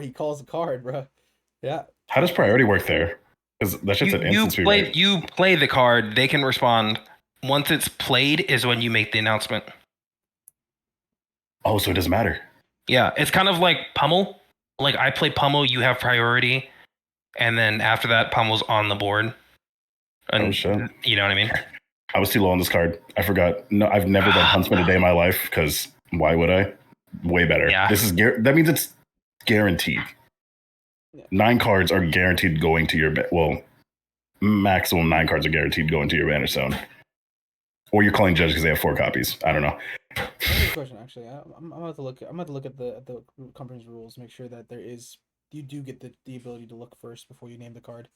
he calls a card, bro. Yeah. How does priority work there? Because that shit's an instant speed. Right? You play the card. They can respond. Once it's played is when you make the announcement. Oh, so it doesn't matter. Yeah, it's kind of like Pummel. Like I play Pummel, you have priority, and then after that, Pummel's on the board. And Oh, shit. you know what I mean? I was too low on this card. I forgot. No, I've never done Huntsman a day in my life because why would I? Way better. Yeah. This is that means it's guaranteed. Yeah. 9 cards are guaranteed going to your well, maximum 9 cards are guaranteed going to your banner zone. Or you're calling judge because they have 4 copies. I don't know. That's a good question, actually. I'm about to look. I'm about to look at the company's rules, make sure that you do get the ability to look first before you name the card,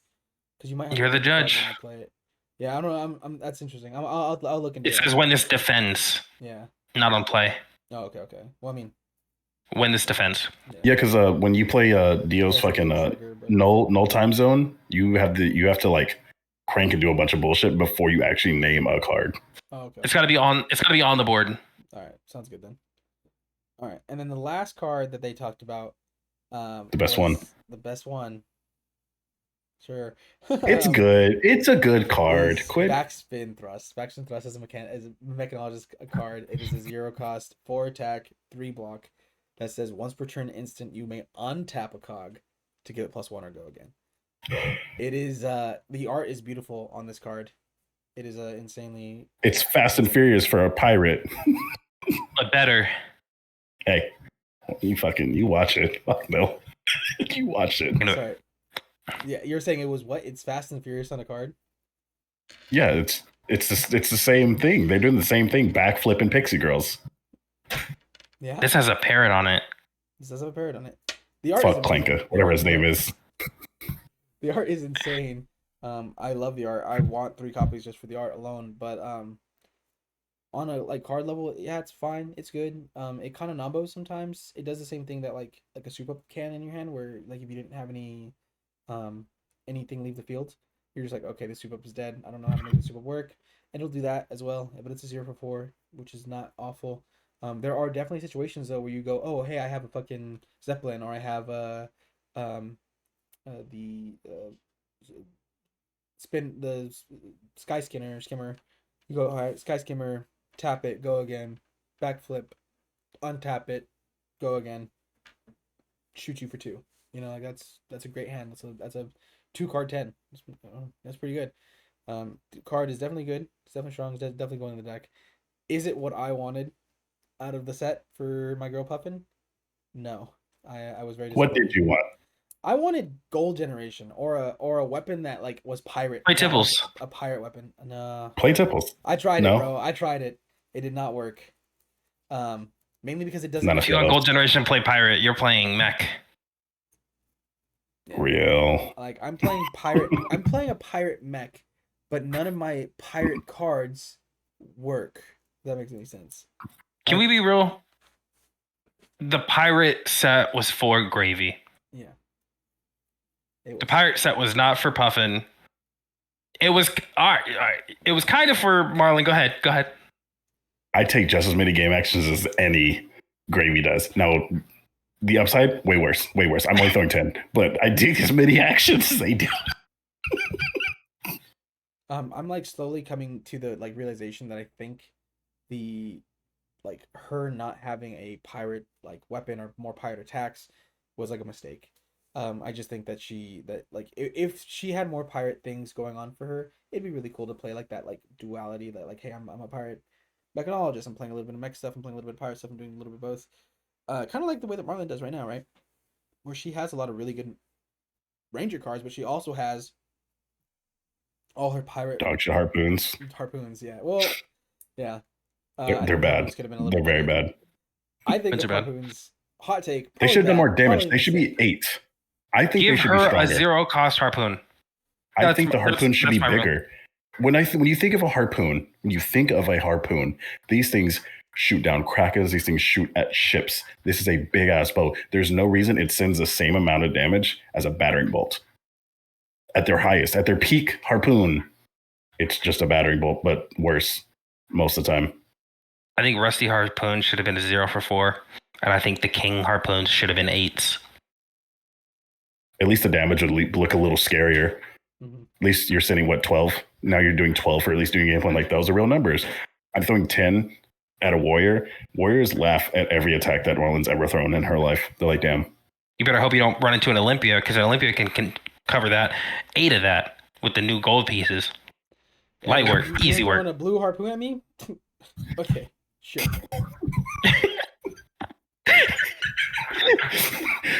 because you might. Have You're to the name card judge. when you play it. Yeah, I don't know. I'm that's interesting. I'll look into It it. says when this defends, Yeah. not on play. Oh, okay. Well, I mean, When this defends. Yeah, because when you play Dio's that's fucking a trigger, but- null time zone, you have to like crank and do a bunch of bullshit before you actually name a card. Oh, okay. It's gotta be on the board. All right, sounds good then. All right, and then the last card that they talked about, The best one. the best one. Sure. It's good. It's a good card. is Quit. Backspin thrust. Backspin thrust is a mechanologist card. It is a 0 cost, 4 attack, 3 block. That says once per turn instant, you may untap a cog to give it +1 or go again. It is the art is beautiful on this card. It is insanely. It's Fast and Furious for a pirate. But better. Hey, you watch it. Fuck no. You watch it. No. Sorry. Yeah, you're saying it was what? It's Fast and Furious on a card. Yeah, it's the same thing. They're doing the same thing. Backflip and Pixie Girls. Yeah. This has a parrot on it. This does have a parrot on it. The art Fuck is amazing. Clanka, whatever his name is. The art is insane. I love the art. I want 3 copies just for the art alone. But on a like card level, yeah, it's fine. It's good. It kind of nombos sometimes. It does the same thing that like a soup up can in your hand, where like if you didn't have anything leave the field, you're just like, okay, the soup up is dead. I don't know how to make the soup up work. And it'll do that as well. But it's a 0 for 4, which is not awful. There are definitely situations though where you go, oh hey, I have a fucking Zeppelin, or I have the Sky Skimmer. You go, all right, Sky Skimmer, tap it, go again, backflip, untap it, go again, shoot you for 2. You know, like that's a great hand. That's a 2 card 10. That's pretty good. The card is definitely good. It's definitely strong. It's definitely going in the deck. Is it what I wanted out of the set for my girl Puffin? No. I was very What disappointed. did you want? I wanted Gold Generation or a weapon that like was pirate. Play Tipples. A pirate weapon. No. Play Tipples. I tried No? it, bro. I tried it. It did not work. Mainly because it doesn't. Not a If you want Gold Generation, play pirate. You're playing mech. Yeah. Real. Like I'm playing pirate. I'm playing a pirate mech, but none of my pirate cards work. If that makes any sense. Can we be real? The pirate set was for Gravy. Yeah. The pirate set was not for Puffin. It was all right. It was kind of for Marlon. Go ahead. I take just as many game actions as any Gravy does. Now, the upside, way worse. I'm only throwing 10, but I take as many actions as they do. I'm like slowly coming to the like realization that I think the like her not having a pirate like weapon or more pirate attacks was like a mistake. I just think that if she had more pirate things going on for her, it'd be really cool to play like that like duality that like, hey, I'm a pirate mechanologist. I'm playing a little bit of mech stuff. I'm playing a little bit of pirate stuff. I'm doing a little bit of both. Kind of like the way that Marlon does right now, right? Where she has a lot of really good ranger cards, but she also has all her pirate Dogshit harpoons. harpoons. Yeah. Well, yeah. They're bad. They're very bad. I think the harpoons. Hot take. They should have done more damage. They should be 8. I think Give they should be stronger. her a 0-cost harpoon. I think the harpoon should be bigger. When you think of a harpoon, these things shoot down krakens. These things shoot at ships. This is a big ass bow. There's no reason it sends the same amount of damage as a battering bolt. At their highest, at their peak harpoon, it's just a battering bolt, but worse most of the time. I think Rusty Harpoon should have been a 0 for 4, and I think the King Harpoons should have been 8s. At least the damage would look a little scarier. Mm-hmm. At least you're sending 12. Now you're doing 12 for at least doing a game plan. Like those are real numbers. I'm throwing 10 at a warrior. Warriors laugh at every attack that Marlon's ever thrown in her life. They're like, damn. You better hope you don't run into an Olympia, because an Olympia can cover that 8 of that with the new gold pieces. Light work, easy work. A blue harpoon at me? Okay, sure.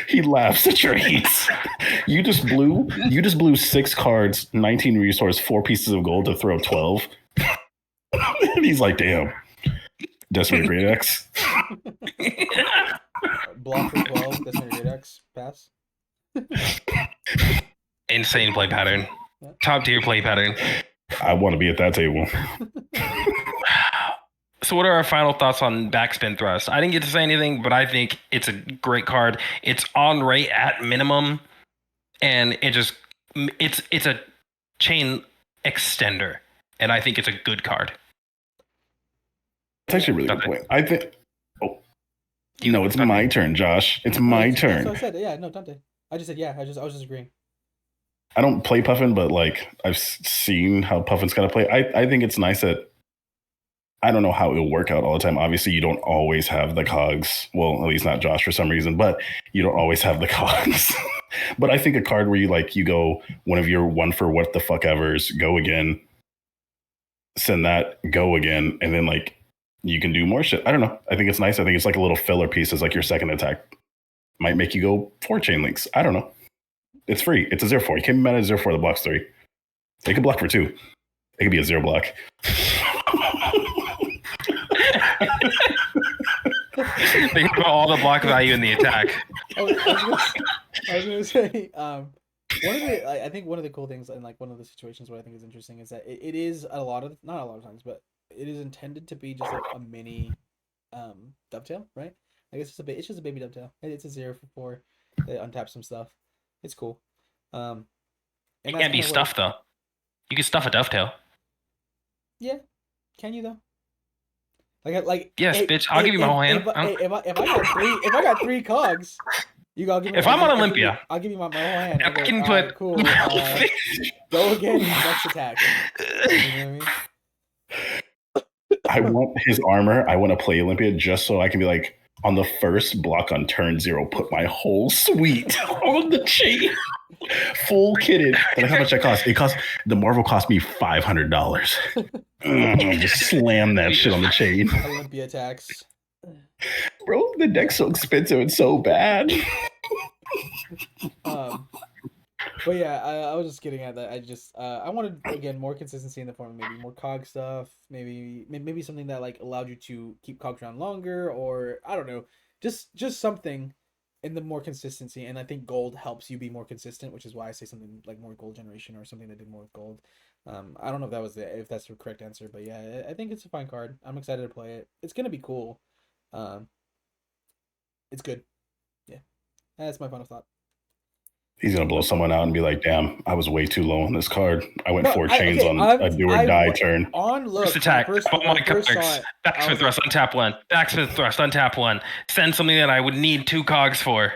He laughs at your hates. You just blew 6 cards, 19 resource, 4 pieces of gold to throw 12. And he's like, damn. Decimated Great X. Block for 12, Decimated Great X, pass. Insane play pattern. Top tier play pattern. I want to be at that table. So what are our final thoughts on Backspin Thrust? I didn't get to say anything, but I think it's a great card. It's on rate at minimum, and it's a chain extender, and I think it's a good card. It's actually a really good point. I think. Oh, it's my turn, Josh. It's my turn. So I said, yeah, no, Dante. I just said, yeah. I was just agreeing. I don't play Puffin, but like I've seen how Puffin's gonna play. I think it's nice that. I don't know how it'll work out all the time. Obviously, you don't always have the cogs. Well, at least not Josh for some reason, but you don't always have the cogs. But I think a card where you go one of your 1 for what the fuck evers, go again, send that, go again, and then like you can do more shit. I don't know. I think it's nice. I think it's like a little filler piece as like your second attack. Might make you go 4 chain links. I don't know. It's free. It's a 0-4. You can't be mad at a 0-4 that blocks 3. They could block for 2. It could be a 0 block. They put all the block value in the attack. I was gonna say, I think one of the cool things and like one of the situations what I think is interesting is that it is not a lot of times, but it is intended to be just like a mini dovetail, right? Like it's just a baby dovetail. It's a 0 for 4. They untap some stuff. It's cool. And it can't be stuffed though. You can stuff a dovetail. Yeah, can you though? Like yes, bitch. I'll give you my whole hand. If I got 3 cogs, you gotta give me. If I'm on Olympia, I'll give you my whole hand. I can put cool. Go again. Next attack. You know what I mean? I want his armor. I want to play Olympia just so I can be like on the first block on turn 0. Put my whole suite on the chain. Full kitted. And how much that cost? The Marvel cost me $500. Just slam that shit on the chain. Olympia attacks. Bro, the deck's so expensive and so bad. But yeah, I was just getting at that. I wanted again more consistency in the form of maybe more cog stuff, maybe something that like allowed you to keep cogs around longer, or I don't know, just something and the more consistency, and I think gold helps you be more consistent, which is why I say something like more gold generation or something that did more with gold. I don't know if if that's the correct answer, but yeah, I think it's a fine card. I'm excited to play it. It's gonna be cool. Um, it's good. Yeah, that's my final thought. He's gonna blow someone out and be like, "Damn, I was way too low on this card. I went No, 4 chains on a do or die turn." On look, First attack. when I first saw it, Backsmith thrust on tap 1. Backsmith thrust on tap 1. Send something that I would need 2 cogs for.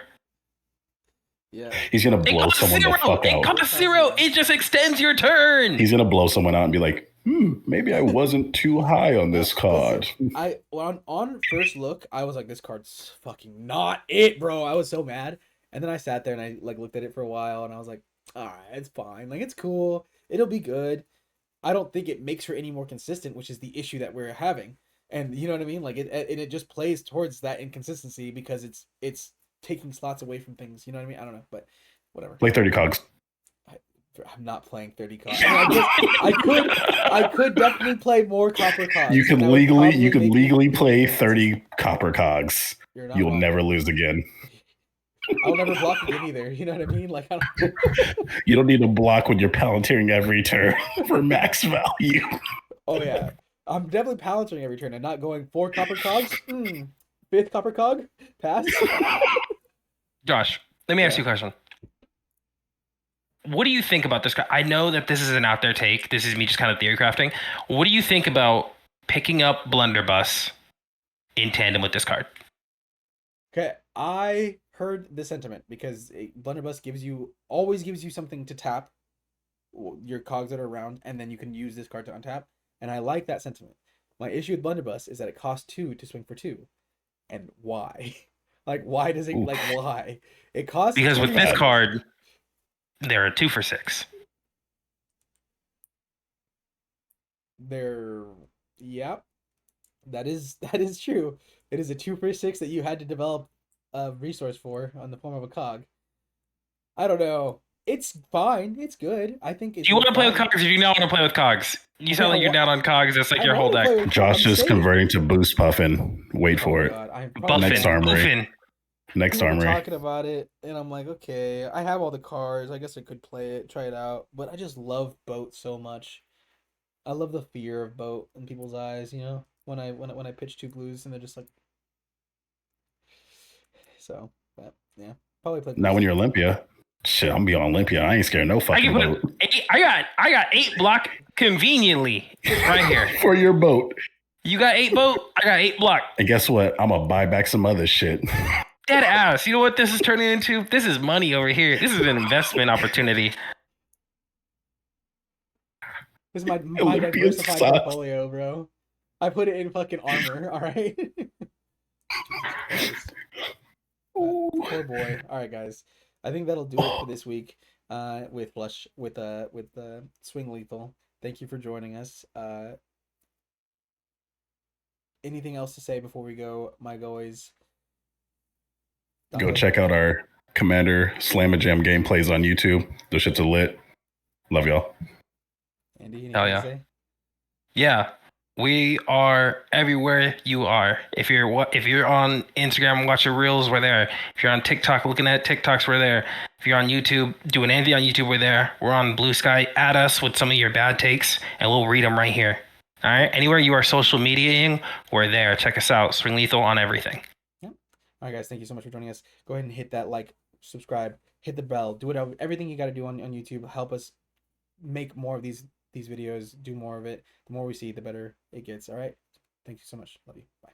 yeah, He's gonna blow someone the fuck out. It costs 0. It just extends your turn. He's gonna blow someone out and be like, maybe I wasn't too high on this card. On first look, I was like, this card's fucking not it, bro. I was so mad. And then I sat there and I like looked at it for a while and I was like, all right, it's fine. Like, it's cool. It'll be good. I don't think it makes her any more consistent, which is the issue that we're having. And you know what I mean? Like it just plays towards that inconsistency because it's taking slots away from things. You know what I mean? I don't know, but whatever. Play 30 cogs. I'm not playing 30 cogs. I could definitely play more copper cogs. You can legally play 30 copper cogs. You'll wrong. never lose again. I'll never block again either. You know what I mean? Like, I don't... You don't need to block when you're palantiring every turn for max value. Oh yeah, I'm definitely palantiring every turn and not going 4 copper cogs. 5th copper cog pass. Josh, let me ask you a question. What do you think about this card? I know that this is an out there take. This is me just kind of theory crafting. What do you think about picking up Blunderbuss in tandem with this card? Okay, I heard the sentiment because Blunderbuss always gives you something to tap your cogs that are around, and then you can use this card to untap. And I like that sentiment. My issue with Blunderbuss is that it costs 2 to swing for 2. And why? Like, why does it, like, why? It costs... Because with this card, there are 2 for 6. Yep. That is true. It is a 2 for 6 that you had to develop a resource for on the form of a cog. I don't know. It's fine. It's good. I think it's... You want to play with cogs if you don't want to play with cogs. You sound like you're down on cogs. That's like your whole deck. Josh is converting to boost puffin. Wait for it. Next armory. Next armory. Talking about it, and I'm like, okay, I have all the cards. I guess I could play it, try it out. But I just love Boat so much. I love the fear of Boat in people's eyes. You know, when I pitch 2 blues and they're just like, so. But yeah, probably play. Now when you're Olympia, shit, I'm be on Olympia. I ain't scared no fucking boat. I got 8 block conveniently right here for your boat. You got 8 boat. I got 8 block. And guess what? I'm gonna buy back some other shit. Dead ass. You know what this is turning into? This is money over here. This is an investment opportunity. This is my diversified portfolio, bro. I put it in fucking armor. All right. Poor boy. All right, guys. I think that'll do it for this week. With Swing Lethal. Thank you for joining us. Anything else to say before we go, my guys? Go check out our Commander Slam Jam gameplays on YouTube. Those shits are lit. Love y'all. Andy, hell yeah. Say? Yeah. We are everywhere you are. If you're on Instagram watching reels, we're there. If you're on TikTok looking at TikToks, we're there. If you're on YouTube doing anything on YouTube, we're there. We're on Blue Sky. Add us with some of your bad takes, and we'll read them right here. All right. Anywhere you are social mediating, we're there. Check us out. Swing Lethal on everything. Yep. All right, guys. Thank you so much for joining us. Go ahead and hit that like, subscribe, hit the bell, do everything you got to do on YouTube. Help us make more of these videos, do more of it. The more we see, the better it gets. All right. Thank you so much. Love you. Bye.